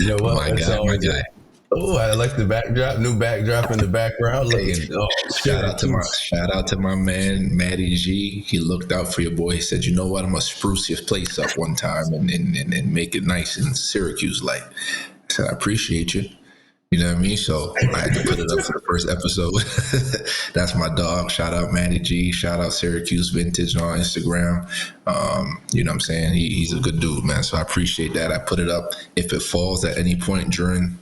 You know what? My That's guy, my always guy. Oh, I like the backdrop, new backdrop in the background. Hey, Looking, shout out to my man Matty G. He looked out for your boy. He said, "You know what? I'm gonna spruce your place up one time and make it nice in Syracuse like." I said, "I appreciate you." You know what I mean? So I had to put it up for the first episode. That's my dog. Shout out Matty G. Shout out Syracuse Vintage on Instagram. You know what I'm saying? He's a good dude, man. So I appreciate that. I put it up. If it falls at any point during,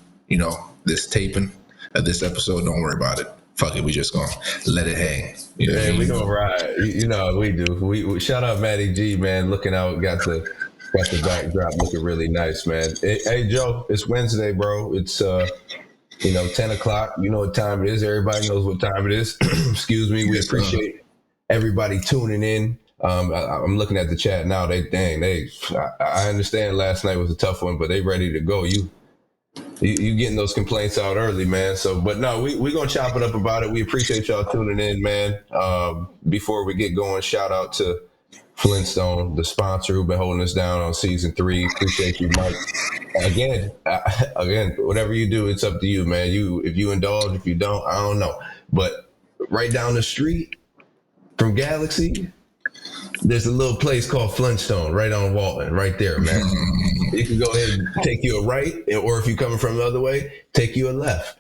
this taping of this episode, don't worry about it. Fuck it. We just gonna let it hang. You know what I man, we mean? gonna ride. You know how we do. We shout out Matty G, man. Looking out, got the backdrop looking really nice, man. Hey Joe, it's Wednesday, bro. It's 10 o'clock. You know what time it is. Everybody knows what time it is. Excuse me. We Yes, sir. appreciate everybody tuning in. I'm looking at the chat now. I understand last night was a tough one, but they ready to go. You getting those complaints out early, man. So, but no, we gonna chop it up about it. We appreciate y'all tuning in, man. Before we get going, shout out to Flintstone, the sponsor who've been holding us down on season 3. Appreciate you, Mike. Again, whatever you do, it's up to you, man. If you indulge, if you don't, I don't know. But right down the street from Galaxy, there's a little place called Flintstone right on Walton, right there, man. You can go ahead and take you a right, or if you're coming from the other way, take you a left.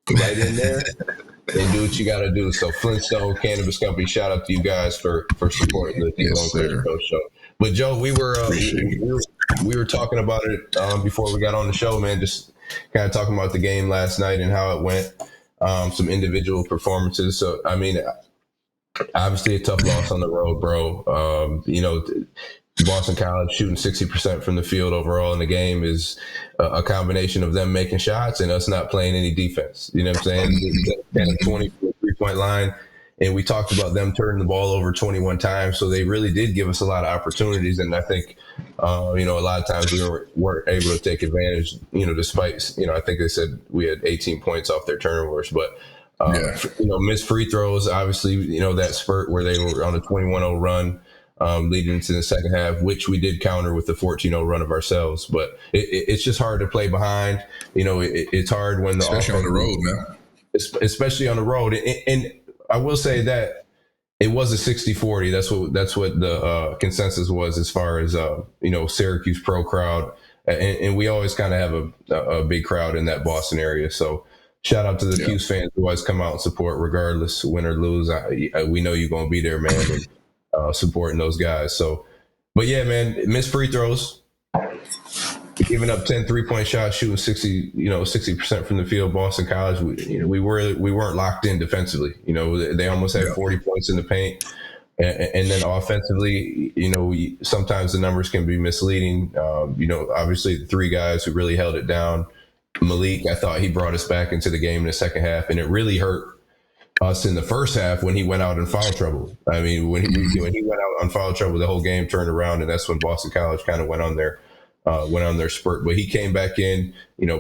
Right in there and do what you got to do. So Flintstone Cannabis Company, shout out to you guys for supporting the Devo and Kris show. But Joe, we were talking about it before we got on the show, man. Just kind of talking about the game last night and how it went. Some individual performances. So I mean, obviously a tough loss on the road, bro. Boston College shooting 60% from the field overall in the game is a combination of them making shots and us not playing any defense. You know what I'm saying? 20 3-point line. And we talked about them turning the ball over 21 times. So they really did give us a lot of opportunities. And I think, a lot of times we weren't able to take advantage, despite, I think they said we had 18 points off their turnovers. But, missed free throws, obviously, that spurt where they were on a 21-0 run. Leading into the second half, which we did counter with the 14-0 run of ourselves. But it's just hard to play behind. It's hard when especially on the road, man. Especially on the road. And I will say that it was a 60-40. That's what the consensus was as far as Syracuse pro crowd. And we always kind of have a big crowd in that Boston area. So shout out to the Cuse fans who always come out and support regardless, win or lose. We know you're going to be there, man. And, supporting those guys. So, but yeah, man, missed free throws, giving up 10 3-point shots, shooting 60% from the field. Boston College, we weren't locked in defensively. They almost had 40 points in the paint. And then offensively, sometimes the numbers can be misleading. Obviously the 3 guys who really held it down. Malik, I thought he brought us back into the game in the second half, and it really hurt us in the first half when he went out in foul trouble. I mean, when he went out on foul trouble, the whole game turned around, and that's when Boston College kind of went on their spurt. But he came back in,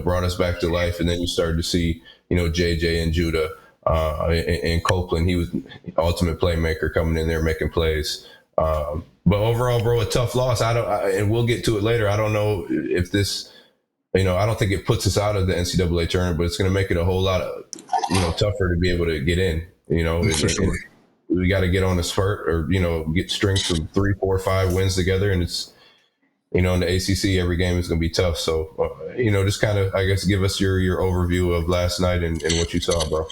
brought us back to life, and then you started to see, JJ and Judah and Copeland. He was the ultimate playmaker coming in there making plays. But overall, bro, a tough loss. And we'll get to it later. I don't know if this. I don't think it puts us out of the NCAA tournament, but it's going to make it a whole lot of, tougher to be able to get in. For sure. We got to get on a spurt or get strings of 3, 4, 5 wins together, and it's in the ACC every game is going to be tough. So just kind of, I guess, give us your overview of last night and what you saw, bro.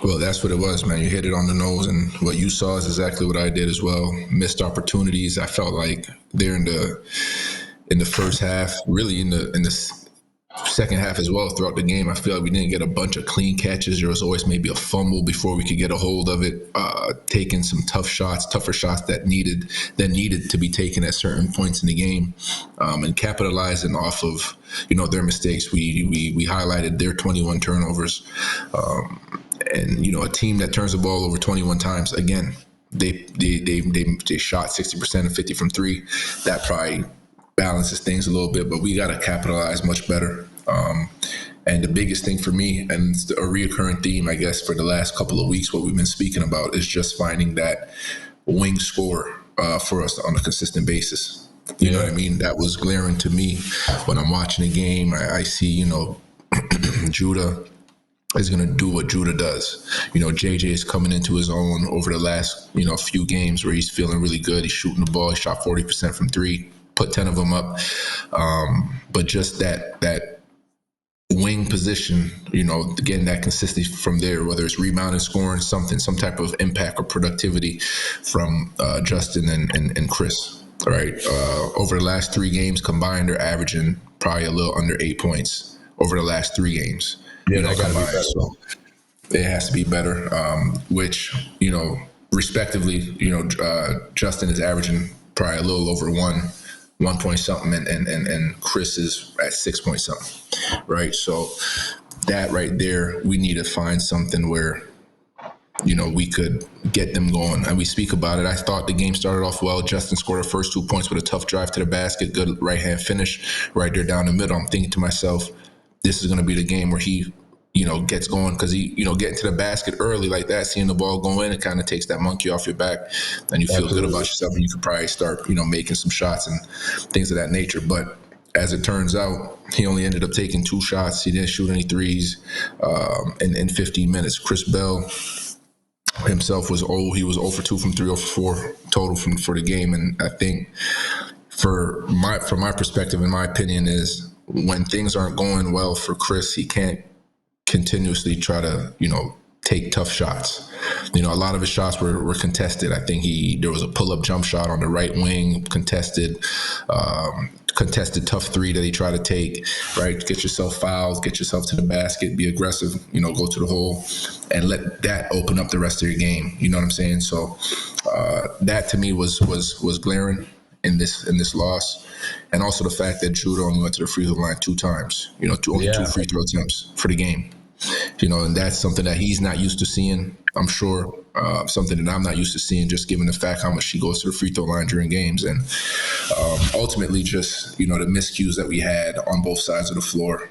Well, that's what it was, man. You hit it on the nose, and what you saw is exactly what I did as well. Missed opportunities. I felt like they're in the first half, really in the second half as well throughout the game. I feel like we didn't get a bunch of clean catches. There was always maybe a fumble before we could get a hold of it, taking some tougher shots that needed to be taken at certain points in the game, and capitalizing off of, their mistakes. We highlighted their 21 turnovers, and, a team that turns the ball over 21 times, again, they shot 60% and 50 from 3. That probably balances things a little bit, but we got to capitalize much better. And the biggest thing for me, and it's a reoccurring theme, I guess, for the last couple of weeks, what we've been speaking about is just finding that wing score for us on a consistent basis. You know what I mean? That was glaring to me when I'm watching the game. I see, Judah is going to do what Judah does. JJ is coming into his own over the last, few games where he's feeling really good. He's shooting the ball. He shot 40% from three, put 10 of them up. But just that wing position, getting that consistency from there, whether it's rebounding, scoring, some type of impact or productivity from Justin and Kris. All right. Over the last 3 games combined, they're averaging probably a little under 8 points over the last 3 games. Yeah, that gotta be better. So it has to be better, which, respectively, Justin is averaging probably a little over 1 point something, and Kris is at 6 point something, right? So that right there, we need to find something where, we could get them going. And we speak about it. I thought the game started off well. Justin scored the first 2 points with a tough drive to the basket, good right-hand finish right there down the middle. I'm thinking to myself, this is going to be the game where he, gets going, because he, getting to the basket early like that, seeing the ball go in, it kind of takes that monkey off your back, and you feel good about yourself, and you could probably start, making some shots and things of that nature. But as it turns out, he only ended up taking 2 shots. He didn't shoot any threes in 15 minutes. Chris Bell himself was he was 0 for 2 from 3, 0 for 4 total for the game. And I think from my perspective, in my opinion, is when things aren't going well for Kris, he can't continuously try to, take tough shots. A lot of his shots were contested. I think there was a pull-up jump shot on the right wing, contested tough 3 that he tried to take, right? Get yourself fouled, get yourself to the basket, be aggressive, go to the hole, and let that open up the rest of your game. You know what I'm saying? So that to me was glaring in this loss. And also the fact that Judah only went to the free throw line 2 times, only 2 free throw attempts for the game. And that's something that he's not used to seeing, I'm sure. Something that I'm not used to seeing, just given the fact how much he goes to the free throw line during games. And ultimately just, the miscues that we had on both sides of the floor,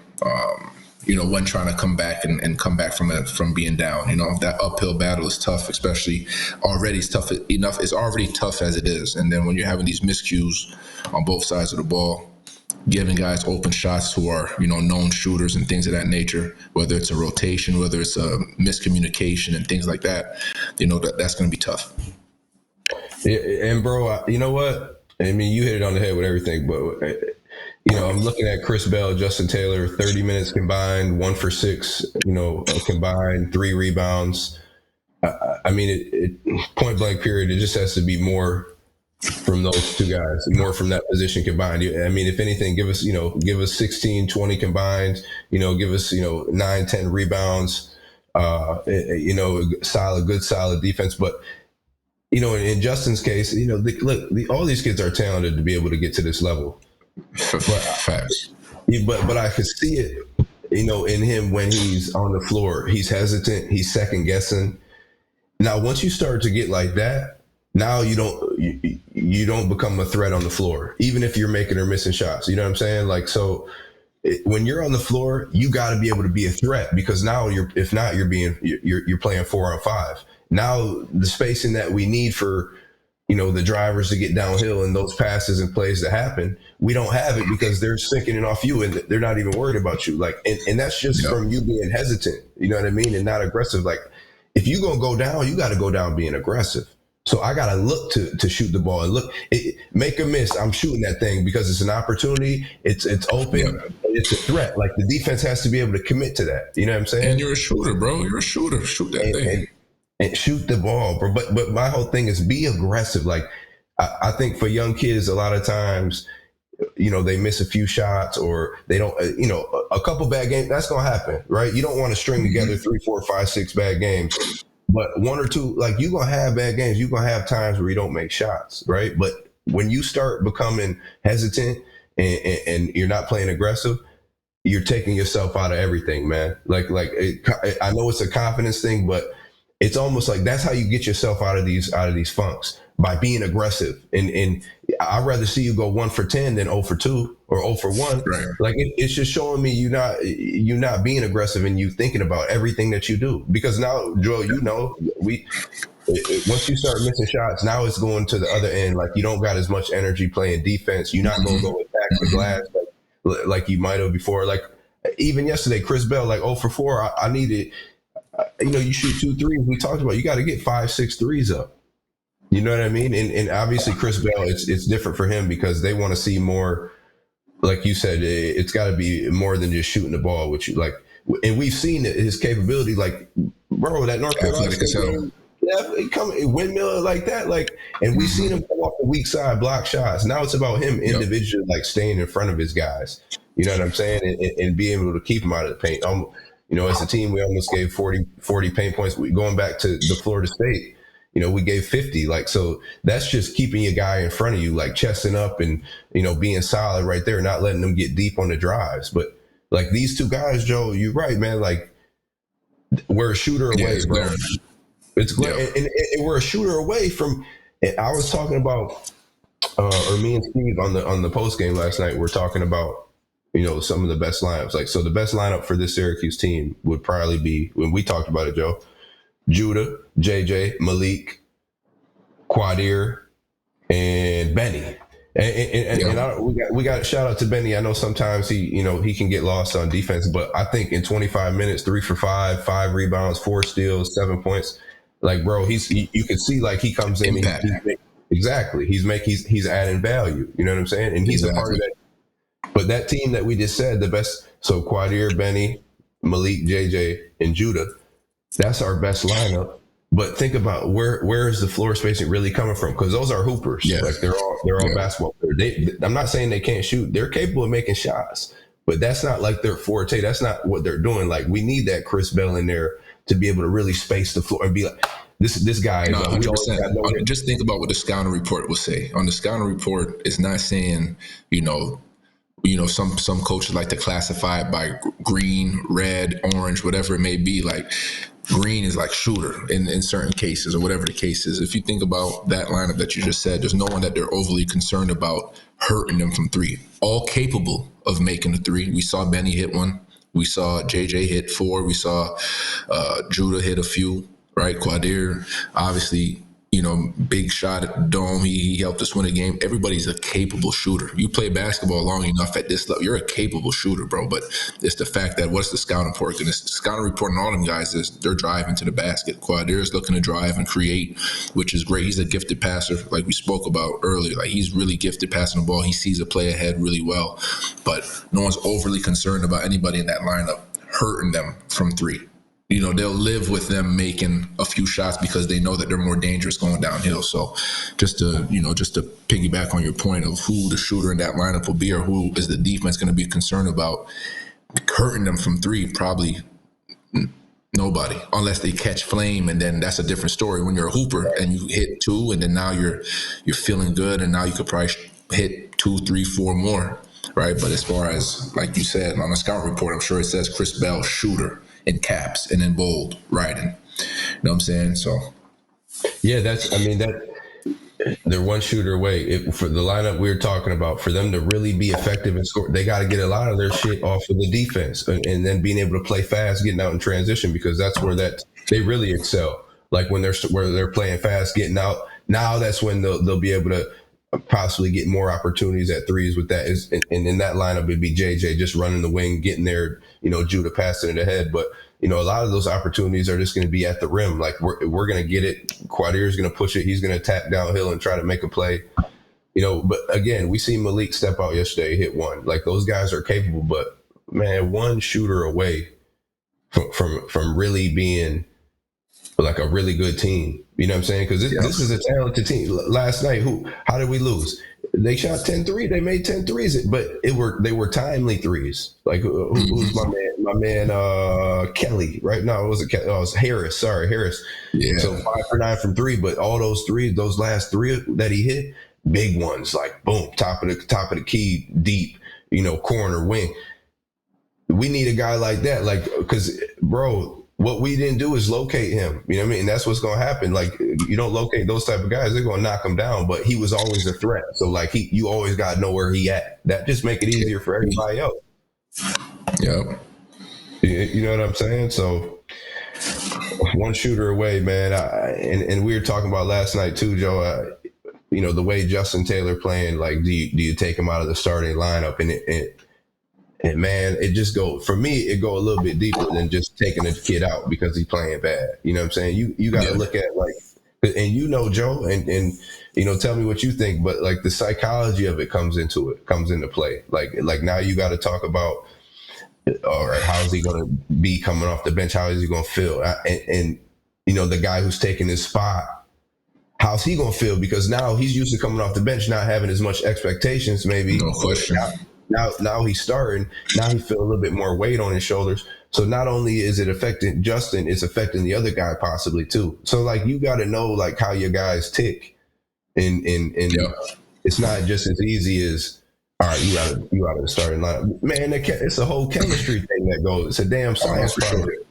when trying to come back and come back from being down. That uphill battle is tough, especially already it's tough enough. It's already tough as it is. And then when you're having these miscues on both sides of the ball, giving guys open shots who are, known shooters and things of that nature, whether it's a rotation, whether it's a miscommunication and things like that, that's going to be tough. Yeah, and bro, you know what? I mean, you hit it on the head with everything, but I'm looking at Chris Bell, Justin Taylor, 30 minutes combined, 1 for 6, combined, 3 rebounds. I mean, it point blank period. It just has to be more from those 2 guys, more from that position combined. I mean, if anything, give us 16, 20 combined, give us, 9, 10 rebounds, good solid defense. But, in Justin's case, all these kids are talented to be able to get to this level. Facts. But I could see it, in him when he's on the floor. He's hesitant. He's second guessing. Now, once you start to get like that, now you don't become a threat on the floor, even if you're making or missing shots. You know what I'm saying? Like, so when you're on the floor, you got to be able to be a threat, because now you're playing 4 on 5. Now the spacing that we need for, the drivers to get downhill and those passes and plays to happen, we don't have it because they're sinking it off you and they're not even worried about you. Like, and that's just from you being hesitant, you know what I mean? And not aggressive. Like, if you're going to go down, you got to go down being aggressive. So I got to look to shoot the ball and make a miss. I'm shooting that thing because it's an opportunity. It's open. Yeah. It's a threat. Like, the defense has to be able to commit to that. You know what I'm saying? And you're a shooter, bro. You're a shooter. Shoot that thing. And shoot the ball, bro. But my whole thing is be aggressive. Like, I think for young kids, a lot of times, they miss a few shots or they don't, a couple bad games. That's going to happen, right? You don't want to string together 3, 4, 5, 6 bad games. But 1 or 2, like, you're going to have bad games. You're going to have times where you don't make shots, right? But when you start becoming hesitant and you're not playing aggressive, you're taking yourself out of everything, man. I know it's a confidence thing, but it's almost like that's how you get yourself out of these funks, by being aggressive. And I'd rather see you go 1 for 10 than 0 for 2 or 0 for 1. Right. Like, it's just showing me you not being aggressive and you thinking about everything that you do. Because now, Joel, once you start missing shots, now it's going to the other end. Like you don't got as much energy playing defense. You're not going to go attack the glass like you might have before. Like even yesterday, Chris Bell, like 0 for 4. I needed, you shoot 2 threes. We talked about you got to get 5, 6 threes up. You know what I mean? And obviously Chris Bell, it's different for him because they want to see more. Like you said, it's got to be more than just shooting the ball, which like, and we've seen his capability. Like, bro, that North Carolina game, he come windmill like that, like, and we've seen him come off the weak side, block shots. Now it's about him individually, like staying in front of his guys. You know what I'm saying, and being able to keep him out of the paint. As a team, we almost gave 40 paint points. Going back to the Florida State. We gave 50. Like, so that's just keeping your guy in front of you, like chesting up and, being solid right there, not letting them get deep on the drives. But like these two guys, Joe, you're right, man. Like we're a shooter away, bro. It's great. And we're a shooter away from, and I was talking about, or me and Steve on the post game last night, we're talking about, some of the best lineups. Like, so the best lineup for this Syracuse team would probably be, when we talked about it, Joe, Judah, JJ, Malik, Quadir, and Benny. And we got a shout out to Benny. I know sometimes he can get lost on defense, but I think in 25 minutes, 3 for 5, 5 rebounds, 4 steals, 7 points. Like, bro, you can see like he comes in. Exactly. He's adding value. You know what I'm saying? And he's a part of that. But that team that we just said, the best. So Quadir, Benny, Malik, JJ, and Judah. That's our best lineup. But think about where is the floor spacing really coming from? Because those are hoopers. Yeah. Like they're all basketball players. I'm not saying they can't shoot. They're capable of making shots, but that's not like their forte. That's not what they're doing. Like we need that Chris Bell in there to be able to really space the floor and be like, this guy. No, 100%. Just think about what the scouting report will say. On the scouting report, it's not saying, some coaches like to classify it by green, red, orange, whatever it may be. Like green is like shooter in certain cases or whatever the case is. If you think about that lineup that you just said, there's no one that they're overly concerned about hurting them from 3. All capable of making a 3. We saw Benny hit one. We saw JJ hit 4. We saw Judah hit a few, right? Quadir, obviously, big shot at the dome. He helped us win a game. Everybody's a capable shooter. You play basketball long enough at this level, you're a capable shooter, bro. But it's the fact that what's the scouting report? And the scouting report on all them guys is they're driving to the basket. Quadir is looking to drive and create, which is great. He's a gifted passer, like we spoke about earlier. Like he's really gifted passing the ball. He sees a play ahead really well. But no one's overly concerned about anybody in that lineup hurting them from 3. They'll live with them making a few shots because they know that they're more dangerous going downhill. So just to piggyback on your point of who the shooter in that lineup will be or who is the defense going to be concerned about hurting them from 3, probably nobody, unless they catch flame. And then that's a different story when you're a hooper and you hit 2 and then now you're feeling good and now you could probably hit 2, 3, 4 more. Right. But as far as, like you said, on the scout report, I'm sure it says Chris Bell, shooter, in caps and in bold writing. You know what I'm saying? So, yeah, they're one shooter away. For the lineup we were talking about, for them to really be effective and score, they got to get a lot of their shit off of the defense and then being able to play fast, getting out in transition, because that's where they really excel. Like when they're playing fast, getting out. Now that's when they'll be able to possibly get more opportunities at 3s with that. And in that lineup, it'd be JJ just running the wing, getting there, Judah passing it ahead. But, a lot of those opportunities are just going to be at the rim. Like we're going to get it. Quadir is going to push it. He's going to tap downhill and try to make a play, but again, we see Malik step out yesterday, hit 1. Like those guys are capable, but man, one shooter away from really being like a really good team. You know what I'm saying? Because this is a talented team. Last night, how did we lose? They shot 10 threes. They made 10 threes, but they were timely threes. Like who's my man Kelly? Right now, it was Harris. Sorry, Harris. Yeah. So 5 for 9 from 3, but all those threes, those last 3 that he hit, big ones, like boom, top of the key, deep, corner wing. We need a guy like that, like because bro. What we didn't do is locate him. You know what I mean? And that's what's going to happen. Like, you don't locate those type of guys, they're going to knock him down. But he was always a threat. So, like, you always got to know where he at. That just make it easier for everybody else. Yeah. You know what I'm saying? So, one shooter away, man. And we were talking about last night too, Joe. The way Justin Taylor playing, like, do you take him out of the starting lineup? And man, it just for me, it go a little bit deeper than just taking a kid out because he's playing bad. You know what I'm saying? You got to look at, like, and Joe, and tell me what you think, but like the psychology of it comes into play. Like now you got to talk about, all right, how is he going to be coming off the bench? How is he going to feel? And the guy who's taking his spot, how's he going to feel? Because now he's used to coming off the bench, not having as much expectations, maybe. No question. Now he's starting. Now he feel a little bit more weight on his shoulders. So not only is it affecting Justin, it's affecting the other guy possibly too. So like you got to know like how your guys tick, and it's not just as easy as, all right, you out of the starting lineup, man. It's a whole chemistry thing that goes. It's a damn science project.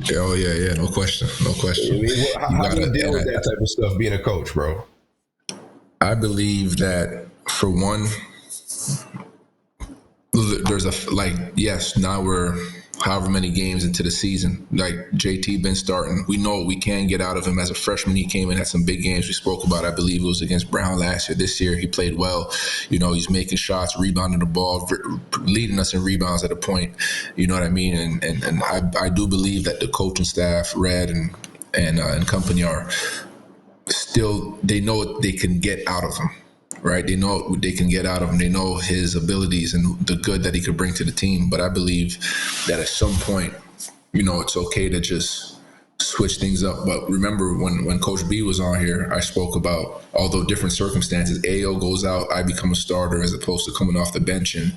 Sure. Oh yeah, no question. I mean, how do you deal with that type of stuff being a coach, bro? I believe that for one, there's yes, now we're however many games into the season. Like JT been starting. We know what we can get out of him. As a freshman, he came in, had some big games we spoke about. I believe it was against Brown last year. This year, he played well. He's making shots, rebounding the ball, leading us in rebounds at a point. You know what I mean? And I do believe that the coaching staff, Red and company, are still, they know what they can get out of him. Right, they know what they can get out of him. They know his abilities and the good that he could bring to the team. But I believe that at some point, it's okay to just switch things up. But remember, when Coach B was on here, I spoke about, although different circumstances, AO goes out, I become a starter as opposed to coming off the bench, and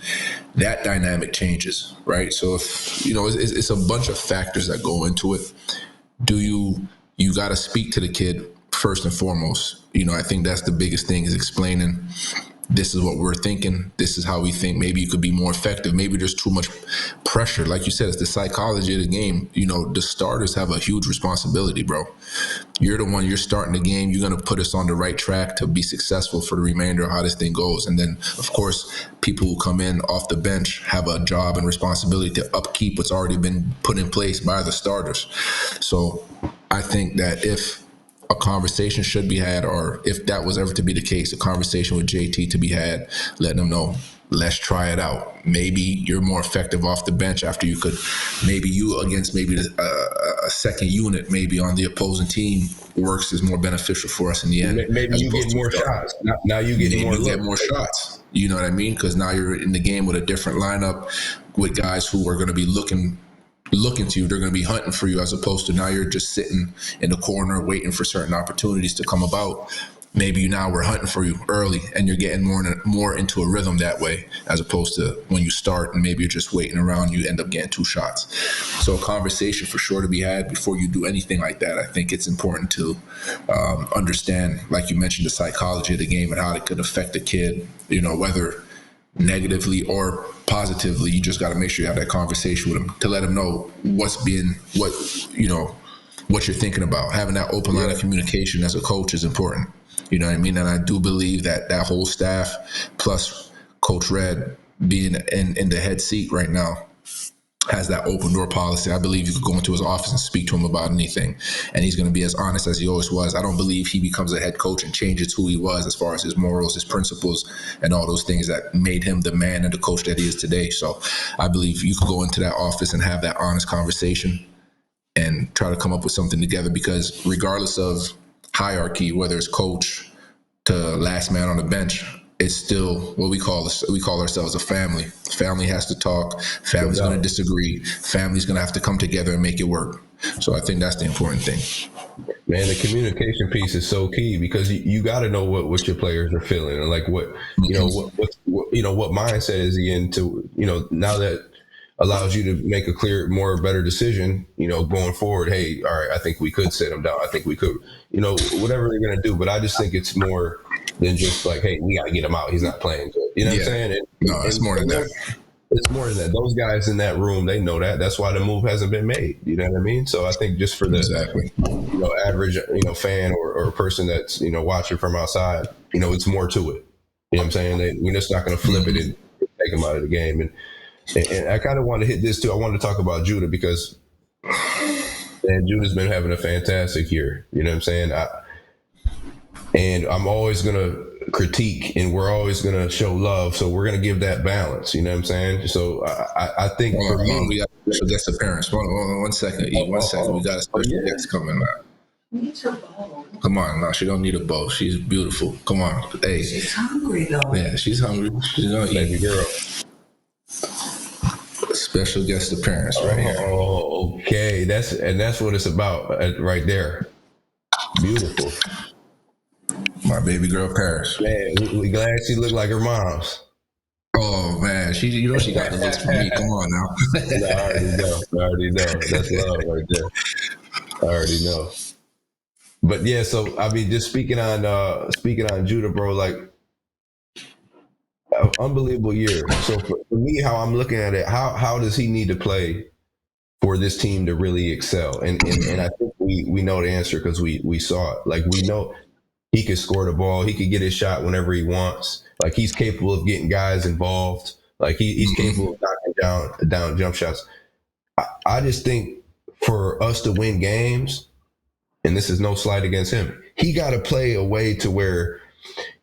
that dynamic changes, right? So if it's a bunch of factors that go into it. You got to speak to the kid first and foremost. I think that's the biggest thing, is explaining, this is what we're thinking. This is how we think. Maybe you could be more effective. Maybe there's too much pressure. Like you said, it's the psychology of the game. The starters have a huge responsibility, bro. You're the one, you're starting the game. You're going to put us on the right track to be successful for the remainder of how this thing goes. And then, of course, people who come in off the bench have a job and responsibility to upkeep what's already been put in place by the starters. So I think that if a conversation should be had, or if that was ever to be the case, a conversation with JT to be had, letting them know, let's try it out. Maybe you're more effective off the bench after maybe you against a second unit, maybe on the opposing team, works is more beneficial for us in the end. Maybe you get more shots. Now you get more shots. You know what I mean? Because now you're in the game with a different lineup, with guys who are going to be looking to you. They're going to be hunting for you, as opposed to now you're just sitting in the corner waiting for certain opportunities to come about. Maybe now we're hunting for you early, and you're getting more into a rhythm that way, as opposed to when you start and maybe you're just waiting around, you end up getting 2 shots. So a conversation for sure to be had before you do anything like that. I think it's important to understand, like you mentioned, the psychology of the game and how it could affect the kid, whether negatively or positively. You just got to make sure you have that conversation with them to let them know what you're thinking about. Having that open line of communication as a coach is important. You know what I mean? And I do believe that whole staff, plus Coach Red being in the head seat right now, has that open door policy. I believe you could go into his office and speak to him about anything, and he's going to be as honest as he always was. I don't believe he becomes a head coach and changes who he was as far as his morals, his principles, and all those things that made him the man and the coach that he is today. So I believe you could go into that office and have that honest conversation and try to come up with something together, because regardless of hierarchy, whether it's coach to last man on the bench, it's still what we call ourselves a family. Family has to talk. Family's going to disagree. Family's going to have to come together and make it work. So I think that's the important thing. Man, the communication piece is so key, because you got to know what your players are feeling, and like what mindset is he into. Now that allows you to make a better decision, going forward. Hey, all right, I think we could sit them down. I think we could, whatever they're going to do. But I just think it's more than just like, hey, we got to get him out. He's not playing good. You know what I'm saying? It's more than that. It's more than that. Those guys in that room, they know that. That's why the move hasn't been made. You know what I mean? So I think just for the average fan or person that's watching from outside, it's more to it. You know what I'm saying? We're just not going to flip it and take them out of the game. And I kind of want to hit this too. I wanted to talk about Judah, because And Judah's been having a fantastic year. You know what I'm saying? And I'm always gonna critique, and we're always gonna show love. So we're gonna give that balance. You know what I'm saying? So I think Hold for on, hold on. me, We got a special guest appearance. Hold on, 1 second. E, 1 second. We got a special yeah. guest coming now. Come on, no, she don't need a bow. She's beautiful. Come on, hey. She's hungry though. Yeah, she's hungry. She's gonna Baby eat. girl. Special guest appearance right here. Oh, okay. That's what it's about right there. Beautiful. My baby girl Paris. Man, we glad she looked like her mom's. Oh man, she got the looks for me. Come on now. I already know. I already know. That's love right there. I already know. But yeah, so I mean, just speaking on Judah, bro, like unbelievable year. So for me, how I'm looking at it, how does he need to play for this team to really excel? And I think we know the answer because we saw it. Like we know he could score the ball, he could get his shot whenever he wants. Like he's capable of getting guys involved. Like he's capable of knocking down jump shots. I just think for us to win games, and this is no slight against him, he got to play a way to where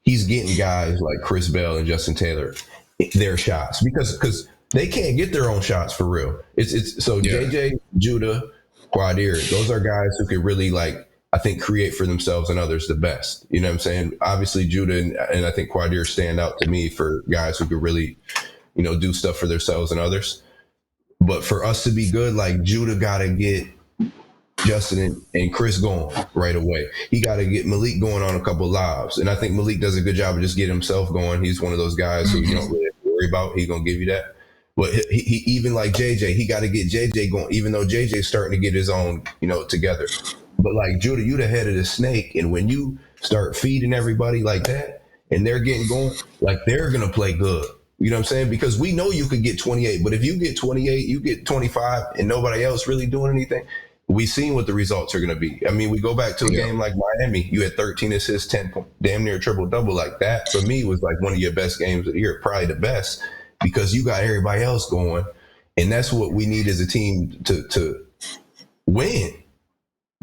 he's getting guys like Chris Bell and Justin Taylor their shots because they can't get their own shots for real. It's so Yeah. JJ, Judah, Quadir, those are guys who could really I think create for themselves and others the best. You know what I'm saying? Obviously Judah and I think Quadir stand out to me for guys who could really, do stuff for themselves and others. But for us to be good, like Judah got to get Justin and Kris going right away. He got to get Malik going on a couple of lives. And I think Malik does a good job of just getting himself going. He's one of those guys who you don't really have to worry about. He's going to give you that. But he even like JJ, he got to get JJ going, even though JJ's starting to get his own, together. But like Judah, you the head of the snake. And when you start feeding everybody like that and they're getting going, like they're going to play good. You know what I'm saying? Because we know you could get 28, but if you get 28, you get 25 and nobody else really doing anything, we've seen what the results are going to be. I mean, we go back to a game like Miami, you had 13 assists, 10 points, damn near triple double. Like that for me was like one of your best games of the year, probably the best, because you got everybody else going. And that's what we need as a team to win.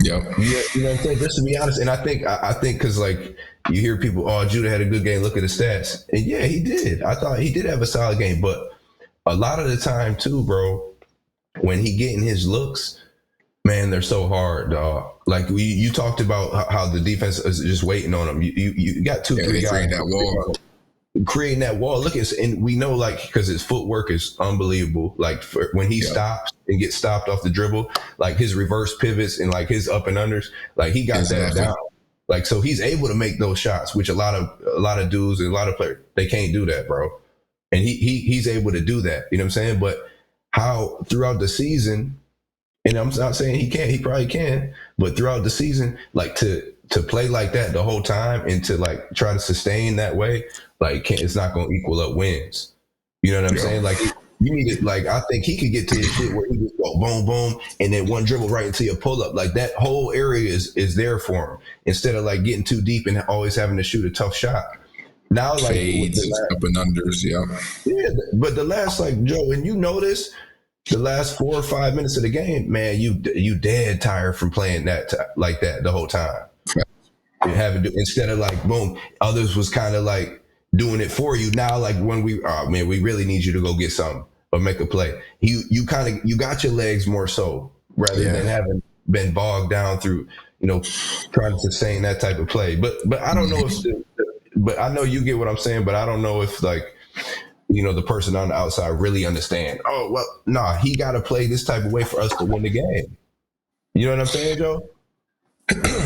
Yep. Yeah, you know what I'm saying? Just to be honest, and I think because like you hear people, oh, Judah had a good game. Look at the stats, and yeah, he did. I thought he did have a solid game, but a lot of the time too, bro, when he getting his looks, man, they're so hard, dog. Like you talked about how the defense is just waiting on him. You got two, three guys creating that wall. Creating that wall. Look at, and we know because his footwork is unbelievable. Like when he stops and gets stopped off the dribble, like his reverse pivots and like his up and unders, like he got that down. Like so he's able to make those shots, which a lot of dudes and a lot of players they can't do that, bro. And he's able to do that. You know what I'm saying? But how throughout the season, and I'm not saying he can't, he probably can, but throughout the season, like to play like that the whole time and to like try to sustain that way, like it's not going to equal up wins. You know what I'm saying? Like you need it. Like I think he could get to the shit where he just go boom, boom, and then one dribble right into your pull up. Like that whole area is there for him instead of like getting too deep and always having to shoot a tough shot. Now, like fades, up and unders, yeah. But the last, like Joe, and you notice the last 4 or 5 minutes of the game, man, you dead tired from playing that like that the whole time. You have to do instead of like boom, others was kind of like doing it for you. Now, like when we really need you to go get something or make a play. You got your legs more so rather than having been bogged down through trying to sustain that type of play. But I don't know if but I know you get what I'm saying. But I don't know if like the person on the outside really understand. Oh well, nah, he got to play this type of way for us to win the game. You know what I'm saying, Joe?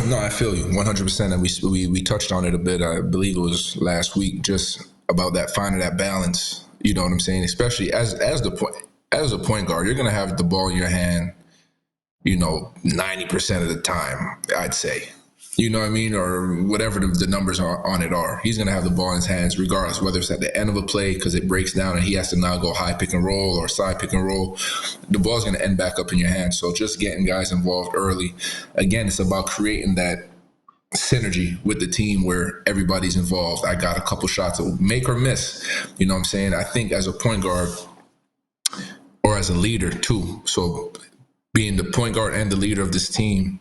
No, I feel you 100%. And we touched on it a bit. I believe it was last week, just about that finding that balance. You know what I'm saying? Especially as a point guard, you're gonna have the ball in your hand. 90% of the time, I'd say. You know what I mean? Or whatever the numbers are on it are. He's going to have the ball in his hands regardless, whether it's at the end of a play because it breaks down and he has to now go high pick and roll or side pick and roll. The ball's going to end back up in your hands. So just getting guys involved early. Again, it's about creating that synergy with the team where everybody's involved. I got a couple shots, make or miss. You know what I'm saying? I think as a point guard or as a leader too. So being the point guard and the leader of this team,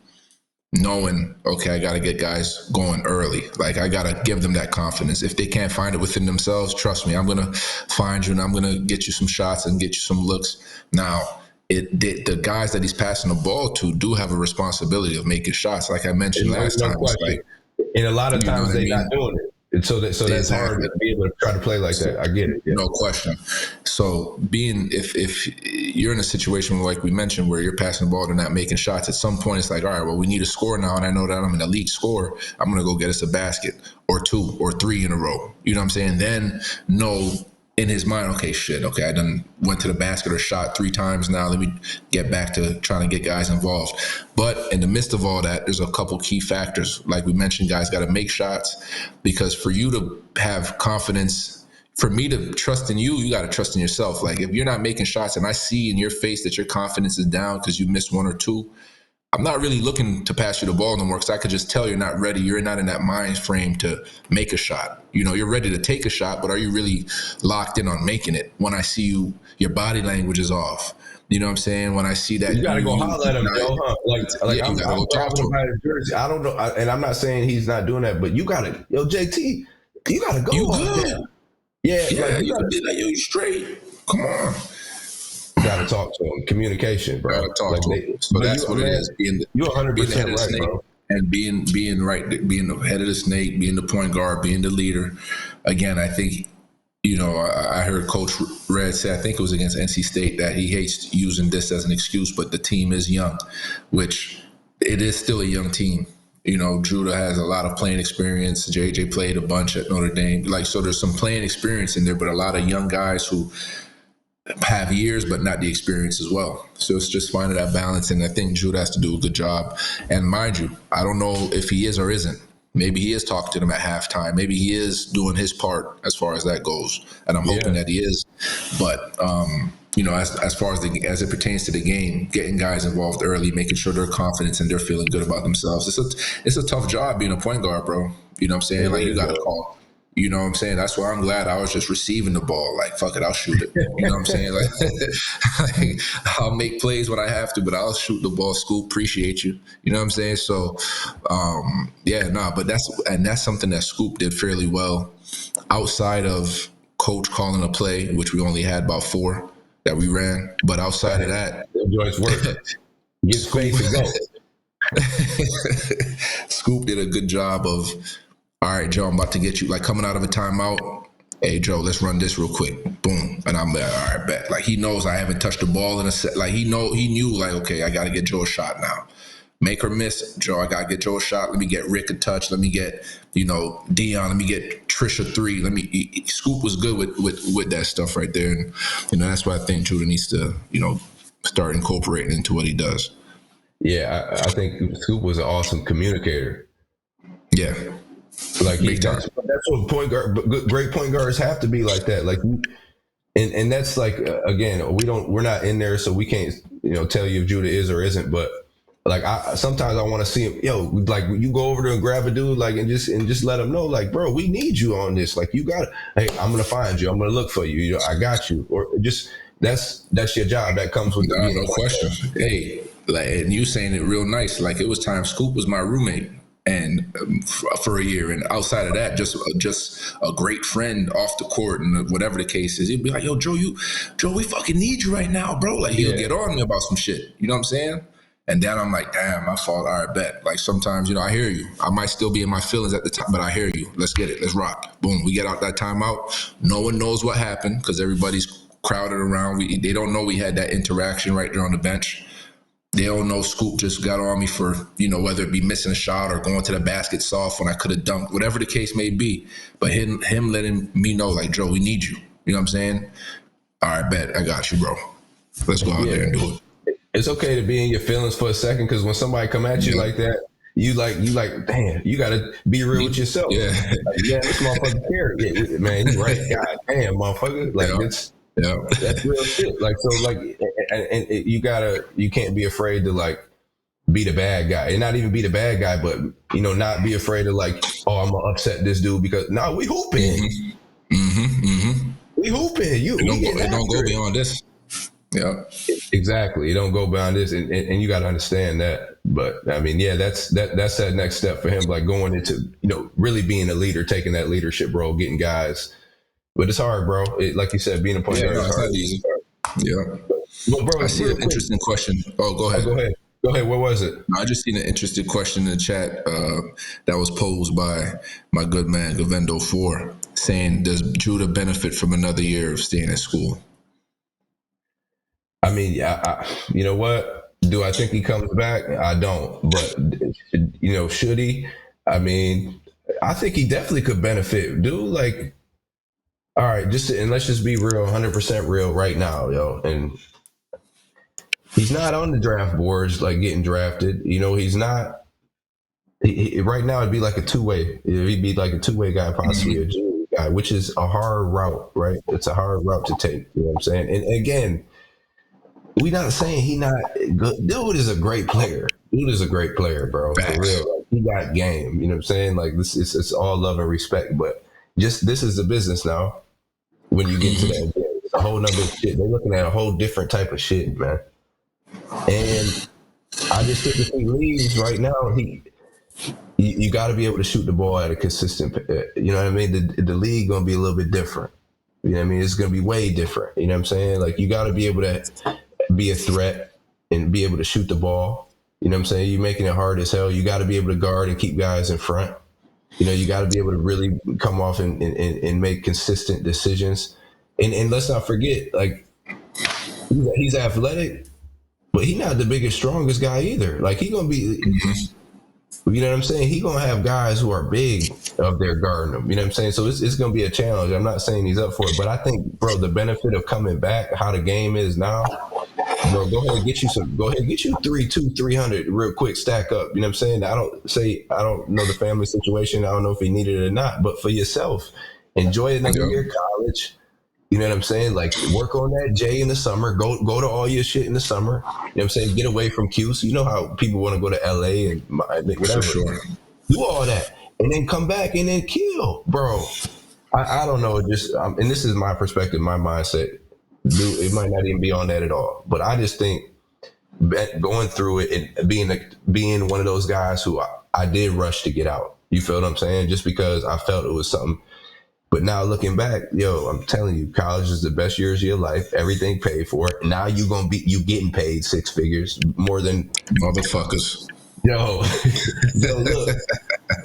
knowing, okay, I got to get guys going early. Like, I got to give them that confidence. If they can't find it within themselves, trust me, I'm going to find you and I'm going to get you some shots and get you some looks. Now, the guys that he's passing the ball to do have a responsibility of making shots. Like I mentioned last time, it's like, and a lot of you know times what I they're mean? not doing it. And so that's hard Exactly. to be able to try to play like that. I get it. Yeah. No question. So if you're in a situation like we mentioned where you're passing the ball, they're not making shots, at some point it's like, all right, well, we need a score now, and I know that I'm an elite scorer. I'm gonna go get us a basket or 2 or 3 in a row. You know what I'm saying? Then know in his mind, okay, shit, okay, I done went to the basket or shot 3 times now. Let me get back to trying to get guys involved. But in the midst of all that, there's a couple key factors. Like we mentioned, guys got to make shots, because for you to have confidence, for me to trust in you, you got to trust in yourself. Like, if you're not making shots and I see in your face that your confidence is down because you missed 1 or 2, I'm not really looking to pass you the ball no more, because I could just tell you're not ready. You're not in that mind frame to make a shot. You know, you're ready to take a shot, but are you really locked in on making it? When I see you, your body language is off. You know what I'm saying? When I see that, You got to go holler at him, Joe. Huh? Yeah, I'm you gotta go talk grabbing to him him. by his jersey. I don't know, and I'm not saying he's not doing that, but you got to, yo, JT, you got to go You off good? there. Yeah, Yeah, like you could be like, yo, you straight. Come on. got to talk to him. Communication, bro. Gotta talk Like to him. So but that's what it man, is. Being you're the head 100% of the right, snake, bro. and being right, being the head of the snake, being the point guard, being the leader. Again, I think, you know, I heard Coach Red say, I think it was against NC State, that he hates using this as an excuse, but the team is young, which it is still a young team. You know, Judah has a lot of playing experience. JJ played a bunch at Notre Dame. Like, so there's some playing experience in there, but a lot of young guys who have years but not the experience as well. So it's just finding that balance, and I think Jude has to do a good job. And mind you, I don't know if he is or isn't. Maybe he is talking to them at halftime. Maybe he is doing his part as far as that goes, and I'm hoping that he is. But you know, as far as as it pertains to the game, getting guys involved early, making sure they're confident and they're feeling good about themselves. It's a tough job being a point guard, bro. You know what I'm saying? It Like, you is, got to bro. call. You know what I'm saying? That's why I'm glad I was just receiving the ball. Like, fuck it, I'll shoot it. You know what I'm saying? Like, I'll make plays when I have to, but I'll shoot the ball. Scoop, appreciate you. You know what I'm saying? So, yeah, nah, but that's something that Scoop did fairly well, outside of coach calling a play, which we only had about 4 that we ran. But outside of that, Joyce work. Get Scoop, space and go. Scoop did a good job of, all right, Joe, I'm about to get you, like, coming out of a timeout. Hey, Joe, let's run this real quick. Boom. And I'm like, all right, bet. Like, he knows I haven't touched the ball in a set. Like, he knew, like, okay, I got to get Joe a shot now. Make or miss, Joe, I got to get Joe a shot. Let me get Rick a touch. Let me get, you know, Dion. Let me get Trish a 3. Scoop was good with that stuff right there. And, you know, that's why I think Judah needs to, you know, start incorporating into what he does. Yeah, I think Scoop was an awesome communicator. Yeah. Like, Big time. that's what great point guards have to be like that. Like, and that's like, again, we're not in there, so we can't, you know, tell you if Judah is or isn't. But like, sometimes I want to see him, yo, like, you go over there and grab a dude, like, and just let him know, like, bro, we need you on this. Like, you got it. Hey, I'm gonna find you. I'm gonna look for you. You know, I got you. Or just that's your job. That comes with being No question. Hey, like, and you saying it real nice. Like, it was time Scoop was my roommate, and for a year, and outside of that, just a great friend off the court, and whatever the case is, he'd be like, "Yo, Joe, we fucking need you right now, bro." Like, he'll get on me about some shit. You know what I'm saying? And then I'm like, damn, my fault. All right, bet. Like, sometimes, you know, I hear you. I might still be in my feelings at the time, but I hear you. Let's get it. Let's rock. Boom. We get out that timeout. No one knows what happened because everybody's crowded around. They don't know we had that interaction right there on the bench. They don't know Scoop just got on me for, you know, whether it be missing a shot or going to the basket soft when I could have dunked, whatever the case may be. But him letting me know, like, Joe, we need you. You know what I'm saying? All right, bet. I got you, bro. Let's go out there and do it. It's okay to be in your feelings for a second, because when somebody come at you like that, you like, damn, you got to be real with yourself. Yeah. Like, man, this motherfucker care. Yeah, man, you right. God damn, motherfucker. Like, that's real shit. Like, so, like, and you can't be afraid to, like, be the bad guy, and not even be the bad guy, but, you know, not be afraid of, like, oh, I'm gonna upset this dude because we hooping. We hooping. It don't go beyond this. Yeah. Exactly. You don't go beyond this, and you got to understand that. But I mean, yeah, that's that next step for him, like going into really being a leader, taking that leadership role, getting guys. But it's hard, bro. Like you said, being a point Yeah, guard no, is it's hard. not easy. Yeah. Well, bro, I see real an quick. interesting question. Oh, go Oh, ahead. go ahead. Go ahead. What was it? I just seen an interesting question in the chat that was posed by my good man Govendo Four, saying, "Does Judah benefit from another year of staying at school?" I mean, yeah, you know what? Do I think he comes back? I don't. But should he? I mean, I think he definitely could benefit. Dude, like, all right, and let's just be real, 100% real right now, yo. And he's not on the draft boards, like getting drafted. He's not. Right now, it'd be like a two-way. He'd be like a two-way guy, possibly a junior guy, which is a hard route, right? It's a hard route to take. You know what I'm saying? And again, we not saying he not good. Dude is a great player. Dude is a great player, bro. For Facts. real. Like, he got game. You know what I'm saying? Like this is it's all love and respect. But just this is the business now. When you get to that, it's a whole nother shit. They're looking at a whole different type of shit, man. And I just think if he leaves right now, you got to be able to shoot the ball at a consistent. You know what I mean? The league gonna be a little bit different. You know what I mean? It's gonna be way different. You know what I'm saying? Like you got to be able to be a threat and be able to shoot the ball. You know what I'm saying? You're making it hard as hell. You got to be able to guard and keep guys in front. You got to be able to really come off and make consistent decisions. And let's not forget, like he's athletic, but he's not the biggest, strongest guy either. Like he gonna be, you know what I'm saying? He gonna have guys who are big up there guarding him. You know what I'm saying? So it's gonna be a challenge. I'm not saying he's up for it, but I think, bro, the benefit of coming back, how the game is now, bro, go ahead and get you 300 real quick, stack up. You know what I'm saying? I don't know the family situation. I don't know if he needed it or not, but for yourself, enjoy another year of college. You know what I'm saying? Like work on that J in the summer. Go to all your shit in the summer. You know what I'm saying? Get away from Q. So you know how people want to go to LA and whatever. For sure. Do all that and then come back and then kill, bro. I don't know. Just and this is my perspective, my mindset. Dude, it might not even be on that at all. But I just think going through it and being one of those guys who I did rush to get out. You feel what I'm saying? Just because I felt it was something. But now looking back, yo, I'm telling you, college is the best years of your life. Everything paid for. Now you getting paid six figures more than Motherfuckers. yo. Yo, look,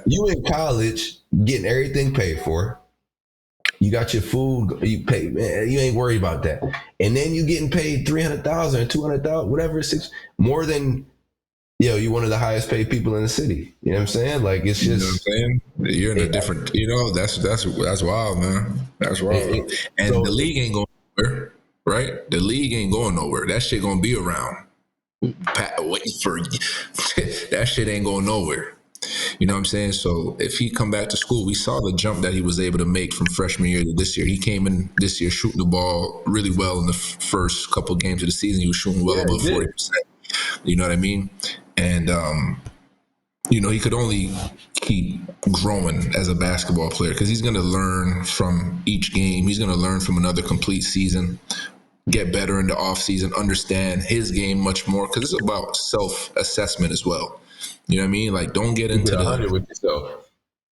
you in college getting everything paid for. You got your food, you pay, man, you ain't worried about that. And then you getting paid 300,000 or 200,000, whatever, more than, you one of the highest paid people in the city. You know what I'm saying? Like, it's just, you know what I'm saying? You're in a different, that's wild, man. That's wild. And the league ain't going nowhere, right? The league ain't going nowhere. That shit gonna be around. Waiting for that shit ain't going nowhere. You know what I'm saying? So if he come back to school, we saw the jump that he was able to make from freshman year to this year. He came in this year shooting the ball really well in the first couple of games of the season. He was shooting well above 40%. You know what I mean? And he could only keep growing as a basketball player because he's going to learn from each game. He's going to learn from another complete season, get better in the off season, understand his game much more because it's about self-assessment as well. You know what I mean? Like, don't get into 100 with yourself.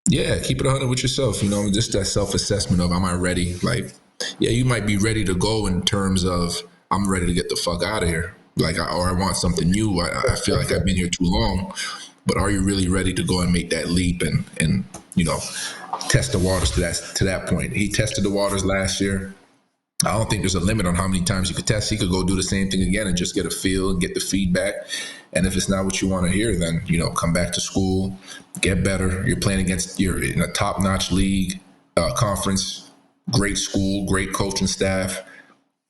Yeah, keep it 100 with yourself. Just that self-assessment of, am I ready? Like, yeah, you might be ready to go in terms of, I'm ready to get the fuck out of here. Like, or I want something new. I feel like I've been here too long. But are you really ready to go and make that leap and test the waters to that point? He tested the waters last year. I don't think there's a limit on how many times you could test. He could go do the same thing again and just get a feel and get the feedback. And if it's not what you want to hear, then, come back to school, get better. You're in a top-notch league, conference, great school, great coaching staff.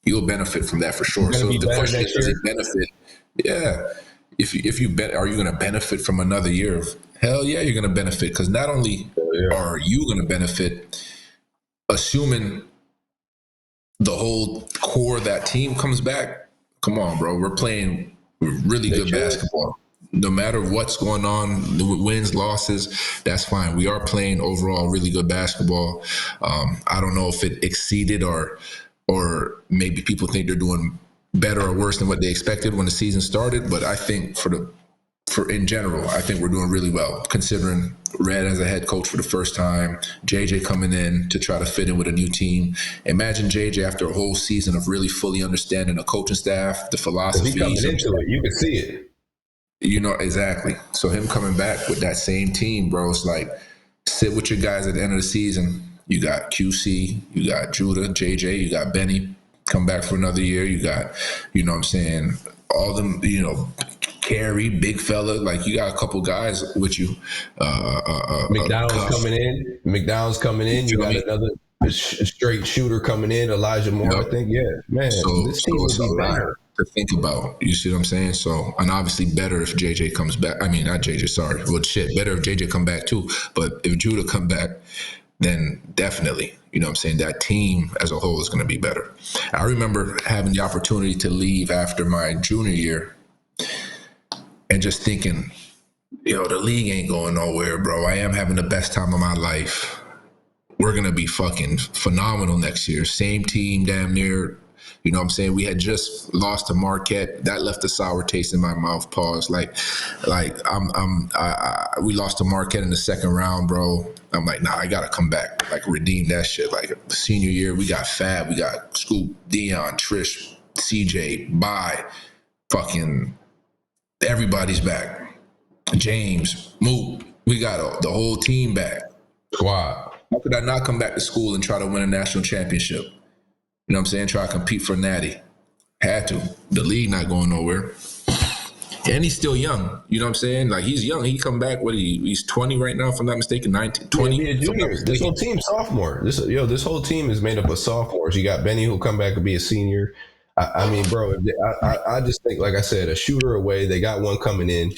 You'll benefit from that for sure. So if the question is, does he benefit? Yeah. If you bet, are you going to benefit from another year? Hell yeah, you're going to benefit, because not only are you going to benefit, assuming the whole core of that team comes back. Come on, bro. We're playing really good basketball. No matter what's going on, the wins, losses, that's fine. We are playing overall really good basketball. I don't know if it exceeded or maybe people think they're doing better or worse than what they expected when the season started. But I think for in general, I think we're doing really well, considering Red as a head coach for the first time, JJ coming in to try to fit in with a new team. Imagine JJ after a whole season of really fully understanding the coaching staff, the Because he coming philosophies. into it, you can see it. You know, exactly. So him coming back with that same team, bro, it's like sit with your guys at the end of the season. You got QC, you got Judah, JJ, you got Benny, come back for another year. You got, you know what I'm saying, all them, you know, Carey, big fella, like you got a couple guys with you. McDowell's coming in. McDowell's coming in. You got another straight shooter coming in. Elijah Moore, I think. Yeah, man, this team will it's a be lot better. to think about. You see what I'm saying? So, and obviously better if JJ comes back. I mean, not JJ, sorry. Well, shit, better if JJ come back too. But if Judah come back, then definitely, you know what I'm saying, that team as a whole is going to be better. I remember having the opportunity to leave after my junior year and just thinking, yo, the league ain't going nowhere, bro. I am having the best time of my life. We're going to be fucking phenomenal next year. Same team, damn near. You know what I'm saying? We had just lost to Marquette. That left a sour taste in my mouth. Pause. We lost to Marquette in the second round, bro. I'm like, nah, I gotta come back. Like, redeem that shit. Like, senior year, we got Fab, we got Scoop, Dion, Trish, CJ, Bye, fucking everybody's back. James, Moot, we got the whole team back. Wow. How could I not come back to school and try to win a national championship? You know what I'm saying? Try to compete for Natty. Had to. The league not going nowhere. And he's still young. You know what I'm saying? Like, he's young. He come back, he's 20 right now, if I'm not mistaken, 19, 20. Yeah, junior. This whole team sophomore. This whole team is made up of sophomores. You got Benny who'll come back and be a senior. I mean, bro, I just think, like I said, a shooter away. They got one coming in.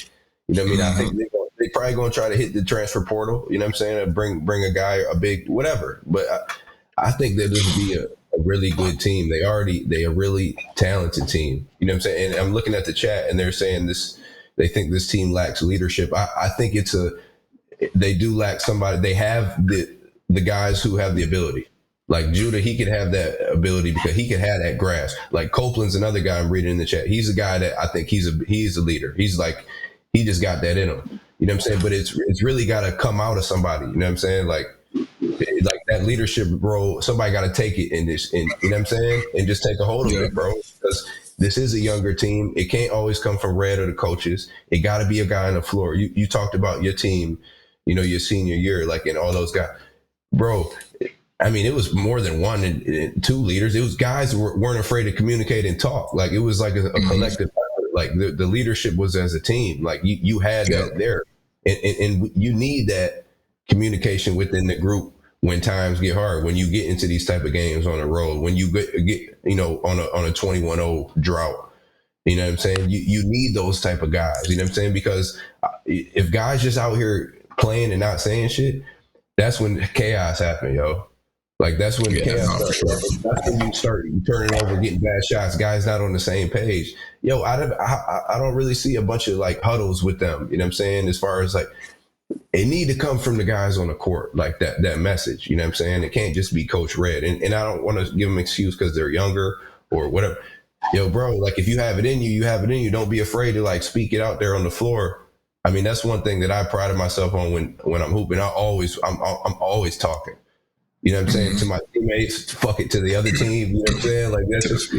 You know what I mean? I think they probably going to try to hit the transfer portal. You know what I'm saying? Bring a guy, a big whatever. But I think that this would be a really good team. They a really talented team. You know what I'm saying? And I'm looking at the chat and they're saying this. They think this team lacks leadership. I think they do lack somebody. They have the guys who have the ability. Like Judah, he could have that ability because he could have that grasp. Like Copeland's another guy I'm reading in the chat. He's a guy that I think he's a leader. He's like, he just got that in him. You know what I'm saying? But it's really got to come out of somebody. You know what I'm saying? Like that leadership role, somebody got to take it in this, you know what I'm saying? And just take a hold of it, bro. Because this is a younger team. It can't always come from Red or the coaches. It got to be a guy on the floor. You talked about your team, you know, your senior year, like, and all those guys, bro. I mean, it was more than one and two leaders. It was guys who weren't afraid to communicate and talk. Like, it was like a collective effort. Like the leadership was as a team. Like you had that there, and you need that communication within the group when times get hard, when you get into these type of games on the road, when you get you know, on a 21-0 drought. You know what I'm saying? You need those type of guys. You know what I'm saying? Because if guys just out here playing and not saying shit, that's when chaos happen, yo. Like, that's when chaos starts. Sure. That's when you start turning over, getting bad shots. Guys not on the same page. Yo, I don't really see a bunch of like huddles with them. You know what I'm saying? As far as like, it need to come from the guys on the court, like that message. You know what I'm saying? It can't just be Coach Red. And I don't want to give them an excuse because they're younger or whatever. Yo, bro, like if you have it in you, you have it in you. Don't be afraid to like speak it out there on the floor. I mean, that's one thing that I prided myself on when I'm hooping. I'm always talking. You know what I'm saying? To my teammates, fuck it to the other team. You know what I'm saying? Like, that's just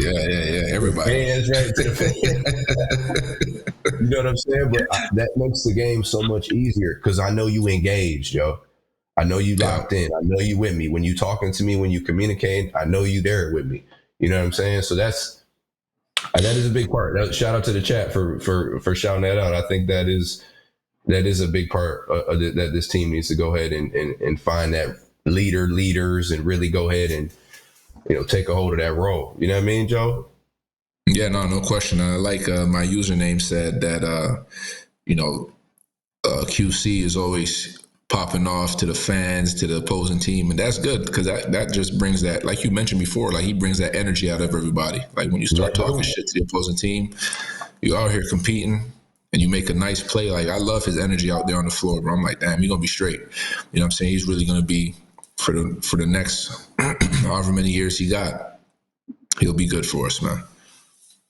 everybody. Fans, right? To the fans. You know what I'm saying? But that makes the game so much easier because I know you engaged, yo. I know you locked in. I know you with me. When you talking to me, when you communicate, I know you there with me. You know what I'm saying? So that is a big part. Shout out to the chat for shouting that out. I think that is a big part that this team needs to go ahead and find that leaders and really go ahead and, you know, take a hold of that role. You know what I mean, Joe? Yeah, no question. I like my username said that, you know, QC is always popping off to the fans, to the opposing team. And that's good because that just brings that, like you mentioned before, like he brings that energy out of everybody. Like when you start talking shit to the opposing team, you out here competing and you make a nice play. Like, I love his energy out there on the floor, bro. I'm like, damn, he's going to be straight. You know what I'm saying? He's really going to be, for the next however many years he got, he'll be good for us, man.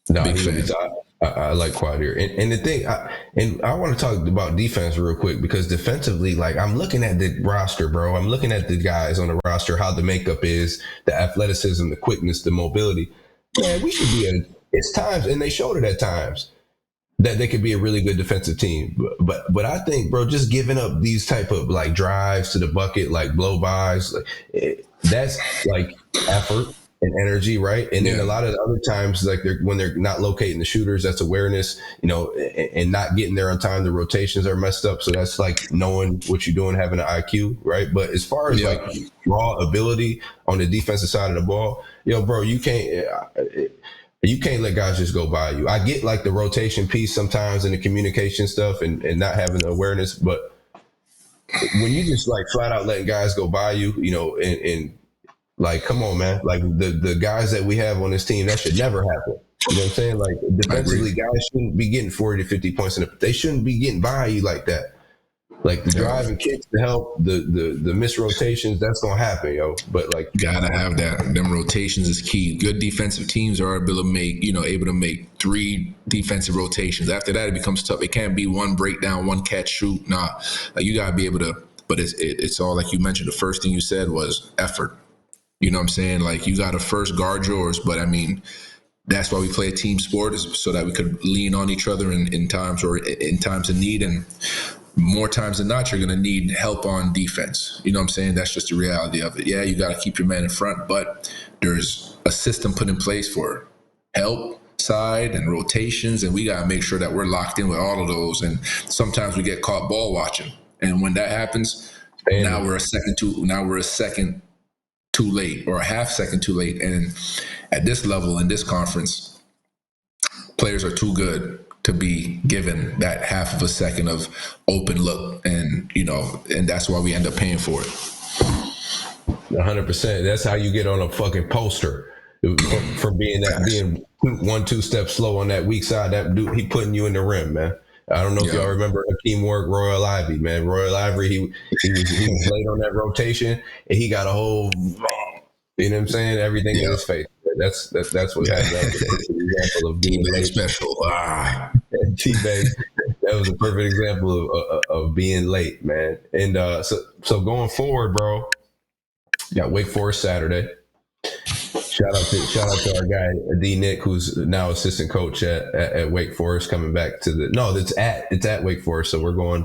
No, Big he fan. was. I like Quad here, and the thing, I want to talk about defense real quick because defensively, like I'm looking at the roster, bro. I'm looking at the guys on the roster, how the makeup is, the athleticism, the quickness, the mobility. Man, we should be at. It's times, and they showed it at times that they could be a really good defensive team. But I think, bro, just giving up these type of like drives to the bucket, like blow bys, like that's like effort and energy, right? And then Yeah. a lot of the other times, like when they're not locating the shooters, that's awareness, and not getting there on time. The rotations are messed up, so that's like knowing what you're doing, having an IQ, right? But as far as like Yeah. raw ability on the defensive side of the ball, bro, you can't let guys just go by you. I get like the rotation piece sometimes and the communication stuff and not having the awareness, but when you just like flat out letting guys go by you, and like, come on, man. Like the guys that we have on this team, that should never happen. You know what I'm saying? Like I agree. defensively, guys shouldn't be getting 40 to 50 points they shouldn't be getting by you like that. Like the Yeah. drive and kicks to help, the missed rotations, that's gonna happen, yo. But like, Gotta have that. Them rotations is key. Good defensive teams are able to make 3 defensive rotations. After that, it becomes tough. It can't be one breakdown, one catch, shoot. Nah, like you gotta be able to. But it's all like you mentioned. The first thing you said was effort. You know what I'm saying? Like you got to first guard yours. But I mean, that's why we play a team sport, is so that we could lean on each other in times of need. And more times than not, you're going to need help on defense. You know what I'm saying? That's just the reality of it. Yeah, you got to keep your man in front, but there's a system put in place for help side and rotations, and we got to make sure that we're locked in with all of those. And sometimes we get caught ball watching, and when that happens, now we're a second too late, or a half second too late. And at this level in this conference, players are too good to be given that half of a second of open look, and that's why we end up paying for it. 100%. That's how you get on a fucking poster from being 1-2 steps slow on that weak side. That dude, he putting you in the rim, man. I don't know if y'all remember Hakeem Work, Royal Ivy, man. Royal Ivy, he was late on that rotation, and he got a whole, you know what I'm saying, everything in his face. That's what happened. That was a perfect example of being late. Special. T-Bag, that was a perfect example of being late, man. And so going forward, bro, got Wake Forest Saturday. Shout out to our guy D Nick, who's now assistant coach at Wake Forest, coming back to it's at Wake Forest, so we're going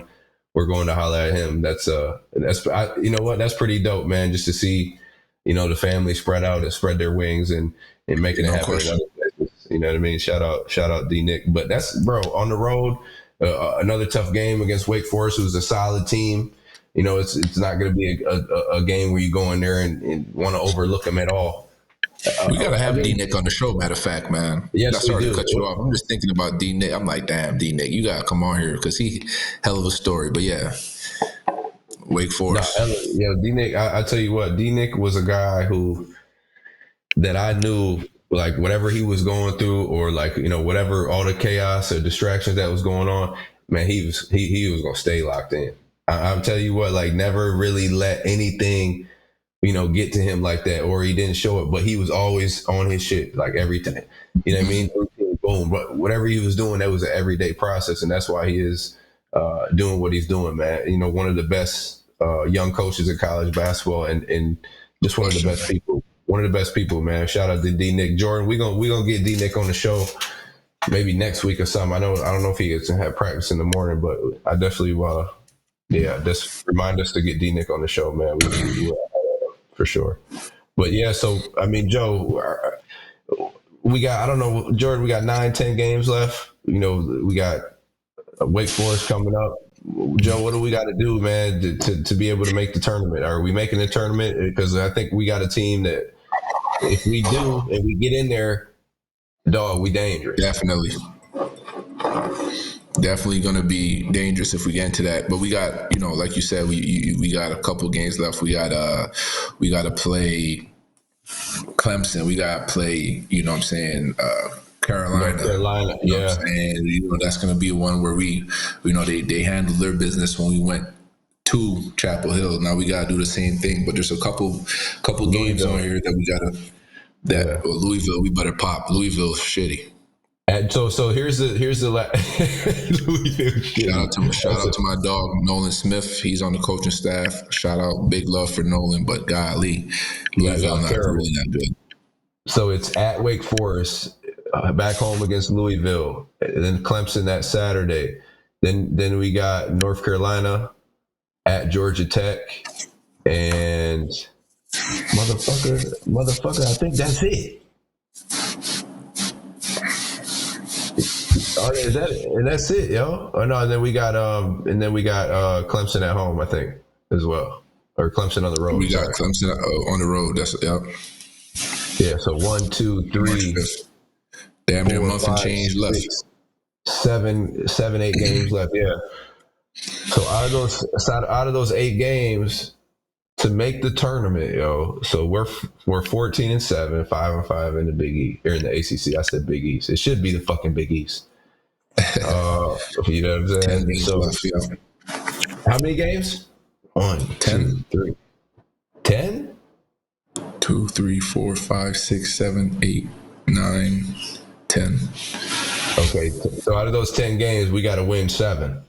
to holler at him. That's you know what, that's pretty dope, man. Just to see the family spread out and spread their wings and making it happen in other places. You know what I mean? Shout out D Nick. But that's, bro, on the road, another tough game against Wake Forest, who's a solid team. It's not going to be a game where you go in there and want to overlook them at all. We gotta have D Nick on the show. Matter of fact, man. Yes, Sorry we do. to cut you off. I'm just thinking about D Nick. I'm like, damn, D Nick, you gotta come on here because he hell of a story. But yeah, Wake Forest. D Nick. I tell you what, D Nick was a guy that I knew, like whatever he was going through, or like whatever, all the chaos or distractions that was going on, man, he was gonna stay locked in. I'll tell you what, like never really let anything get to him like that, or he didn't show it, but he was always on his shit, like every time. You know what I mean? Boom. But whatever he was doing, that was an everyday process, and that's why he is doing what he's doing, man. One of the best young coaches in college basketball, and just one of the best people. One of the best people, man. Shout out to D Nick. Jordan, we gonna get D Nick on the show maybe next week or something. I don't know if he gets to have practice in the morning, but I definitely just remind us to get D Nick on the show, man. We for sure. But yeah, so I mean, Joe, we got, I don't know, Jordan, we got 9-10 games left. We got Wake Forest coming up. Joe, what do we got to do, man, to be able to make the tournament? Are we making the tournament? Because I think we got a team that if we do and we get in there, dog, we dangerous. Definitely going to be dangerous if we get into that. But we got, like you said, we got a couple games left. We got to play Clemson. We got to play, Carolina. Yeah. And that's going to be one where they handled their business when we went to Chapel Hill. Now we got to do the same thing. But there's a couple games on here that we got to. Louisville, we better pop. Louisville's shitty. And so here's the Louisville shit. Shout out to my dog Nolan Smith. He's on the coaching staff. Shout out, big love for Nolan, but golly, Louisville not terrible. really that good. So it's at Wake Forest, back home against Louisville, and then Clemson that Saturday. Then we got North Carolina at Georgia Tech, and motherfucker, I think that's it. Oh, is that it? And that's it, yo. Oh no, and then we got Clemson at home, I think, as well, or Clemson on the road. We got Clemson on the road. That's Yeah. So 1, 2, 3, damn near a 4, month 5, and change 6, left. 7, 8 games left. Yeah. So out of those 8 games to make the tournament, yo. So we're 14-7, 5-5 in the Big E or in the ACC. I said Big East. It should be the fucking Big East. You know what I'm saying? 10 games so left, yeah. How many games? 1, 10. 2, 3. 10? 2, 3, 4, 5, 6, 7, 8, 9, 10. Okay, so out of those 10 games, we got to win 7.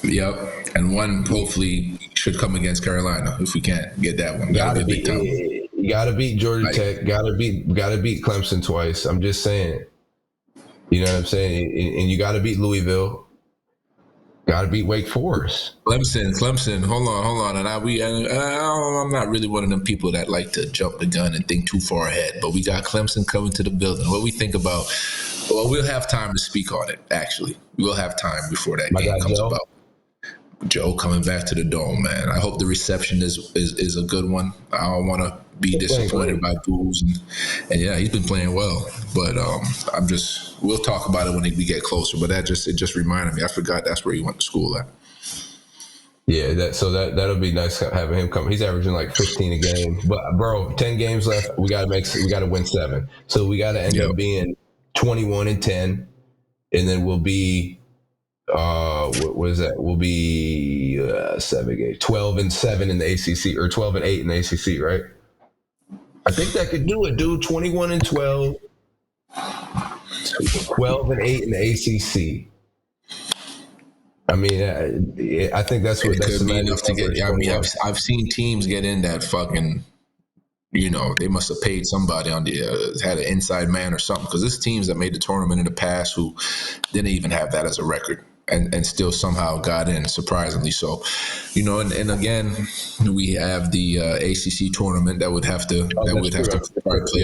Yep, and one hopefully should come against Carolina if we can't get that one. That'll be a big time. You got to beat Georgia Tech. Got to beat Clemson twice. I'm just saying. You know what I'm saying? And you got to beat Louisville. Got to beat Wake Forest. Clemson. Hold on. And I'm not really one of them people that like to jump the gun and think too far ahead. But we got Clemson coming to the building. What we think about? Well, we'll have time to speak on it. Actually, we'll have time before that game comes about. Joe coming back to the Dome, man. I hope the reception is a good one. I don't want to be disappointed by boos, and yeah, he's been playing well. But we'll talk about it when we get closer. But it just reminded me. I forgot that's where he went to school at. Yeah, that'll be nice having him come. He's averaging like 15 a game. But bro, 10 games left. We gotta win 7. So we gotta end up being 21-10, and then we'll be. What is that? We'll be 7 games, 12-7 in the ACC, or 12-8 in the ACC, right? I think that could do it, dude. 21-12, 12-8 in the ACC. I mean, I think that's what that's enough to get. I mean, I've seen teams get in that fucking. You know, they must have paid somebody on the had an inside man or something, because there's teams that made the tournament in the past who didn't even have that as a record. And still somehow got in, surprisingly so. You know, and again, we have the ACC tournament that would have to play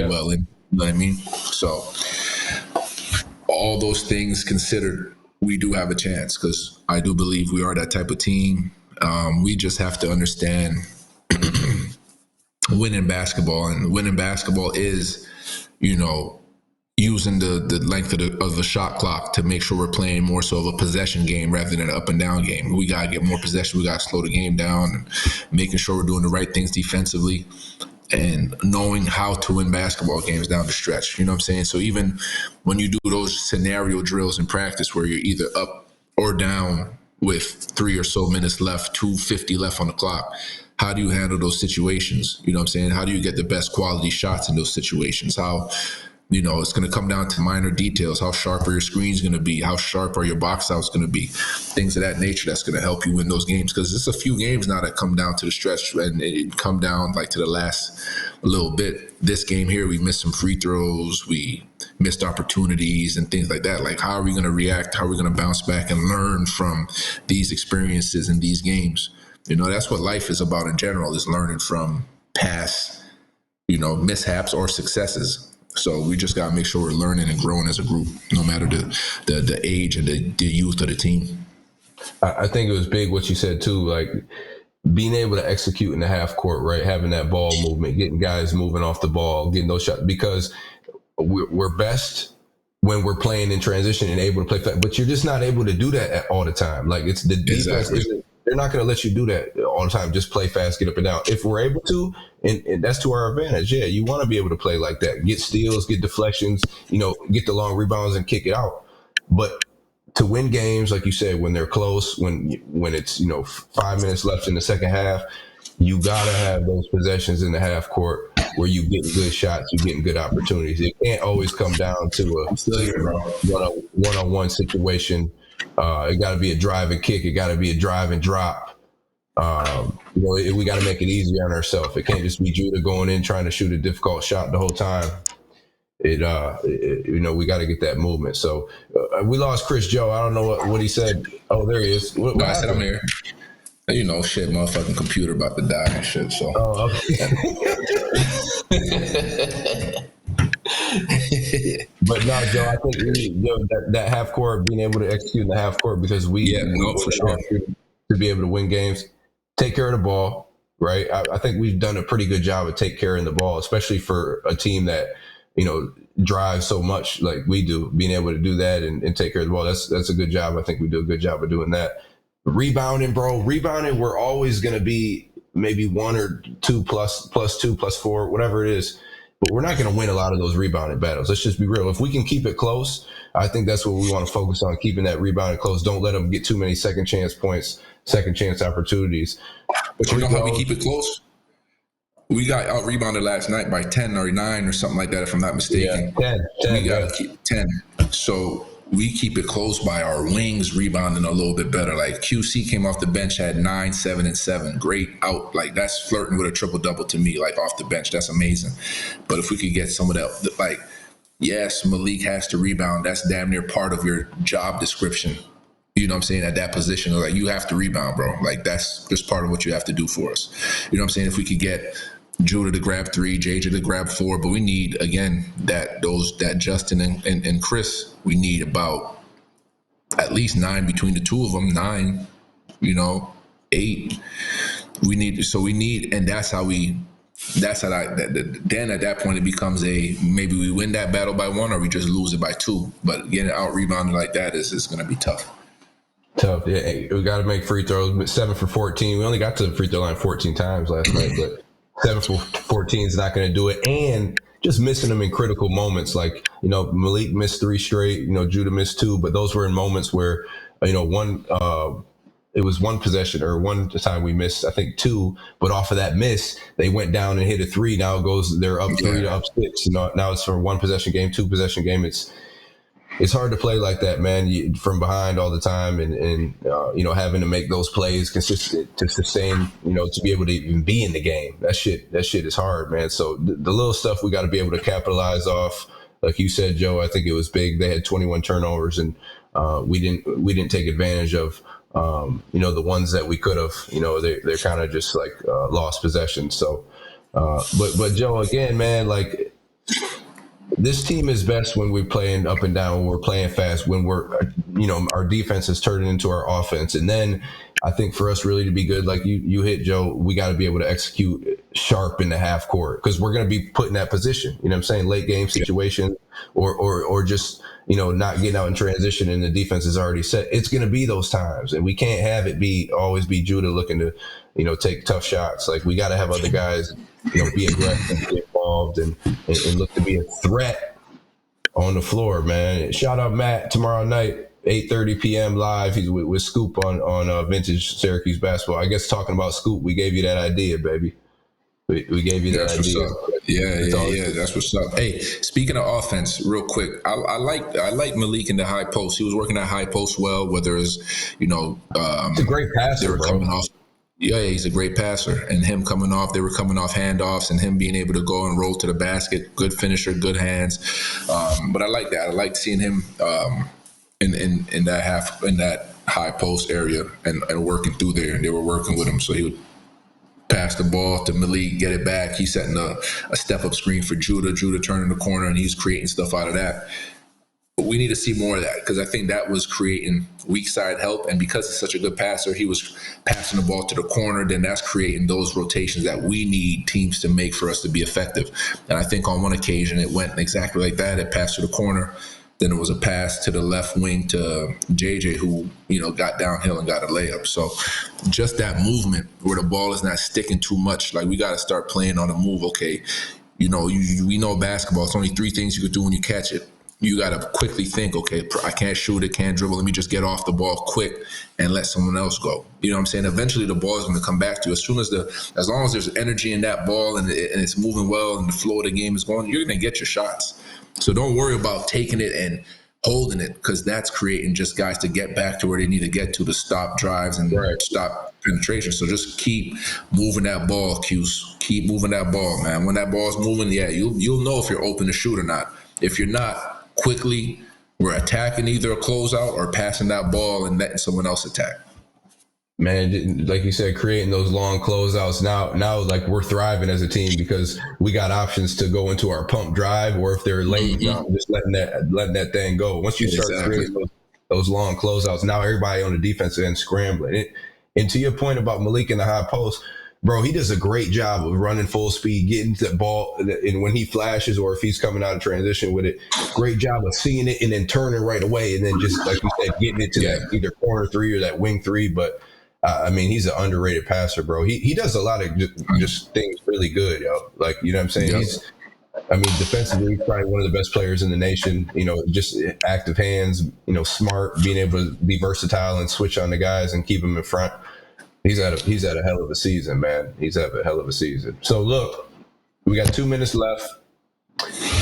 well in. You know what I mean? So all those things considered, we do have a chance, because I do believe we are that type of team. We just have to understand winning basketball, and winning basketball is, you know, using the length of the shot clock to make sure we're playing more so of a possession game rather than an up and down game. We got to get more possession. We got to slow the game down, and making sure we're doing the right things defensively, and knowing how to win basketball games down the stretch. You know what I'm saying? So even when you do those scenario drills in practice where you're either up or down with 3 or so minutes left, 2:50 left on the clock, how do you handle those situations? You know what I'm saying? How do you get the best quality shots in those situations? How, you know, it's going to come down to minor details. How sharp are your screens going to be? How sharp are your box outs going to be? Things of that nature that's going to help you win those games. Because there's a few games now that come down to the stretch, and it come down like to the last little bit. This game here, we missed some free throws. We missed opportunities and things like that. Like, how are we going to react? How are we going to bounce back and learn from these experiences in these games? You know, that's what life is about in general, is learning from past, you know, mishaps or successes. So we just got to make sure we're learning and growing as a group, no matter the age and the youth of the team. I think it was big what you said too, like being able to execute in the half court, right? Having that ball movement, getting guys moving off the ball, getting those shots, because we're best when we're playing in transition and able to play fast, but you're just not able to do that all the time. Like, it's the defense. Exactly. They're not going to let you do that all the time. Just play fast, get up and down. If we're able to, and that's to our advantage. Yeah, you want to be able to play like that. Get steals, get deflections, you know, get the long rebounds and kick it out. But to win games, like you said, when they're close, when it's, you know, 5 minutes left in the second half, you got to have those possessions in the half court where you getting good shots, you getting good opportunities. It can't always come down to I'm still here, bro. a one-on-one situation. It got to be a drive and kick. It got to be a drive and drop. We got to make it easier on ourselves. It can't just be Judah going in trying to shoot a difficult shot the whole time. We got to get that movement. So we lost Chris Joe. I don't know what he said. Oh, there he is. What I said I'm here. Shit, motherfucking computer about to die and shit. So. Oh, okay. But no, Joe, I think that half court, being able to execute in the half court, because for sure, to be able to win games, take care of the ball, right? I think we've done a pretty good job of taking care of the ball, especially for a team that drives so much like we do. Being able to do that and take care of the ball, that's a good job. I think we do a good job of doing that. Rebounding, we're always going to be maybe 1 or 2 plus 2 plus 4, whatever it is. But we're not going to win a lot of those rebounding battles. Let's just be real. If we can keep it close, I think that's what we want to focus on, keeping that rebounding close. Don't let them get too many second chance points, second chance opportunities. But you know how we keep it close? We got out rebounded last night by 10 or 9 or something like that, if I'm not mistaken. Yeah, 10. We got to keep 10. So we keep it close by our wings rebounding a little bit better. Like QC came off the bench, had 9, 7, and 7. Great out. Like that's flirting with a triple-double to me, like off the bench. That's amazing. But if we could get some of that, like, yes, Malik has to rebound. That's damn near part of your job description. You know what I'm saying? At that position, like you have to rebound, bro. Like that's just part of what you have to do for us. You know what I'm saying? If we could get Judah to grab 3, JJ to grab 4, but we need again that Justin and Kris. We need about at least 9 between the two of them. 9, 8. We need, and that's how then at that point it becomes maybe we win that battle by 1 or we just lose it by 2. But getting out rebounded like that is going to be tough. Tough. Yeah, we got to make free throws. 7 for 14. We only got to the free throw line 14 times last night, but 7 for 14 is not going to do it. And just missing them in critical moments. Like, Malik missed 3 straight, Judah missed 2, but those were in moments where, it was one possession or one time we missed, I think 2, but off of that miss, they went down and hit a 3. Now they're up 3 to up 6. Now it's for 1 possession game, 2 possession game. It's hard to play like that, man, from behind all the time and having to make those plays consistent to sustain, to be able to even be in the game. That shit is hard, man. So the little stuff we got to be able to capitalize off. Like you said, Joe, I think it was big. They had 21 turnovers and we didn't take advantage of, the ones that we could have. They're kind of just like lost possession. So, but Joe, again, man, like, this team is best when we're playing up and down, when we're playing fast, when our defense is turning into our offense. And then I think for us really to be good, like you hit, Joe, we got to be able to execute sharp in the half court because we're going to be put in that position. You know what I'm saying? Late game situation or just, not getting out in transition and the defense is already set. It's going to be those times. And we can't have it always be Judah looking to, take tough shots. Like we got to have other guys, be aggressive, be involved and look to be a threat on the floor, man. Shout out Matt tomorrow night, 8:30 p.m. live. He's with Scoop on Vintage Syracuse Basketball. I guess talking about Scoop, we gave you that idea, baby. We gave you that idea. Yeah. That's what's up. Hey, speaking of offense, real quick, I like Malik in the high post. He was working that high post well. Whether it's it's a great passer. They were coming off. Yeah, he's a great passer. And him coming off, they were coming off handoffs and him being able to go and roll to the basket. Good finisher, good hands. But I like that. I like seeing him in that high post area and working through there. And they were working with him. So he would pass the ball to Malik, get it back. He's setting a step-up screen for Judah. Judah turning the corner, and he's creating stuff out of that. But we need to see more of that because I think that was creating weak side help. And because he's such a good passer, he was passing the ball to the corner. Then that's creating those rotations that we need teams to make for us to be effective. And I think on one occasion it went exactly like that. It passed to the corner. Then it was a pass to the left wing to JJ, who, got downhill and got a layup. So just that movement where the ball is not sticking too much, like we got to start playing on the move. Okay, we know basketball. It's only 3 things you could do when you catch it. you got to quickly think, okay, I can't shoot it, can't dribble. Let me just get off the ball quick and let someone else go. You know what I'm saying? Eventually the ball is going to come back to you. As long as there's energy in that ball and it's moving well and the flow of the game is going, you're going to get your shots. So don't worry about taking it and holding it, because that's creating just guys to get back to where they need to get to stop drives and stop penetration. So just keep moving that ball, Q's. Keep moving that ball, man. When that ball's moving, yeah, you'll know if you're open to shoot or not. If you're not, quickly we're attacking either a closeout or passing that ball and letting someone else attack. Man, like you said, creating those long closeouts. Now, like we're thriving as a team because we got options to go into our pump drive, or if they're late, just letting that thing go. Once you start creating those long closeouts, now everybody on the defensive end scrambling. And to your point about Malik in the high post, bro, he does a great job of running full speed, getting to the ball, and when he flashes or if he's coming out of transition with it, great job of seeing it and then turning right away, and then just like you said, getting it to that either corner three or that wing three. But I mean, he's an underrated passer, bro. He does a lot of just things really good, yo. Like, you know what I'm saying? Yep. Defensively, he's probably one of the best players in the nation. You know, just active hands, you know, smart, being able to be versatile and switch on the guys and keep them in front. He's had a hell of a season, man. He's had a hell of a season. So look, we got 2 minutes left.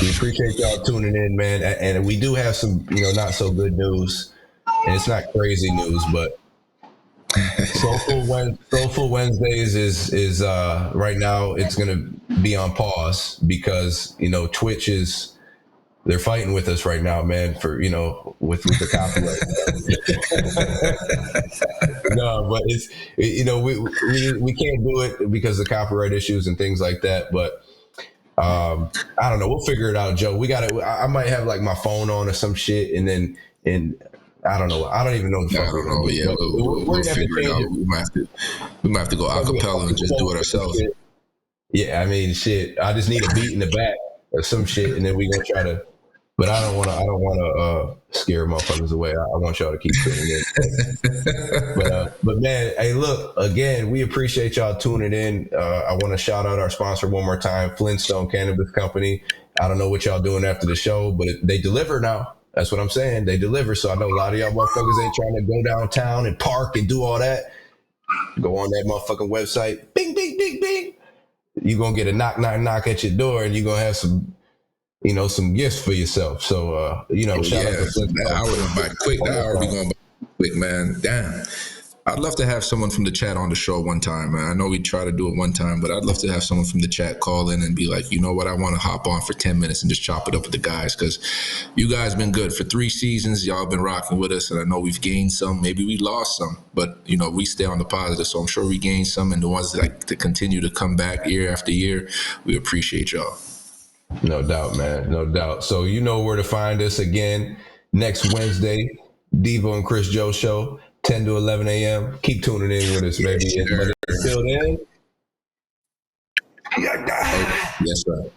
We appreciate y'all tuning in, man. And we do have some, you know, not so good news, and it's not crazy news, but Soulful Wednesdays is right now it's gonna be on pause because, you know, Twitch they're fighting with us right now, man, for, you know, with the copyright. No, but it's, you know, we can't do it because of copyright issues and things like that. But I don't know. We'll figure it out, Joe. I might have like my phone on or some shit, and I don't know. I don't even know. I don't know. Yeah, we'll figure it out. We might have to go acapella and just do it ourselves. Yeah, I mean, shit. I just need a beat in the back or some shit, and then we gonna try to. But I don't want to scare motherfuckers away. I want y'all to keep tuning in. But man, hey, look, again, we appreciate y'all tuning in. I want to shout out our sponsor one more time, Flintstone Cannabis Company. I don't know what y'all doing after the show, but they deliver now. That's what I'm saying. They deliver. So I know a lot of y'all motherfuckers ain't trying to go downtown and park and do all that. Go on that motherfucking website. Bing, bing, bing, bing. You're going to get a knock, knock, knock at your door, and you're going to have some, you know, some gifts for yourself. So, you know, shout out to Flintstone. That hour be going by quick, man. Damn. I'd love to have someone from the chat on the show one time, man. I know we try to do it one time, but I'd love to have someone from the chat call in and be like, you know what, I want to hop on for 10 minutes and just chop it up with the guys, because you guys been good for 3 seasons. Y'all been rocking with us, and I know we've gained some. Maybe we lost some, but, you know, we stay on the positive, so I'm sure we gained some, and the ones that continue to come back year after year, we appreciate y'all. No doubt, man. No doubt. So you know where to find us again next Wednesday, Devo and Kris Joe show. 10 to 11 a.m. Keep tuning in with us, baby. But until then, yes, sir.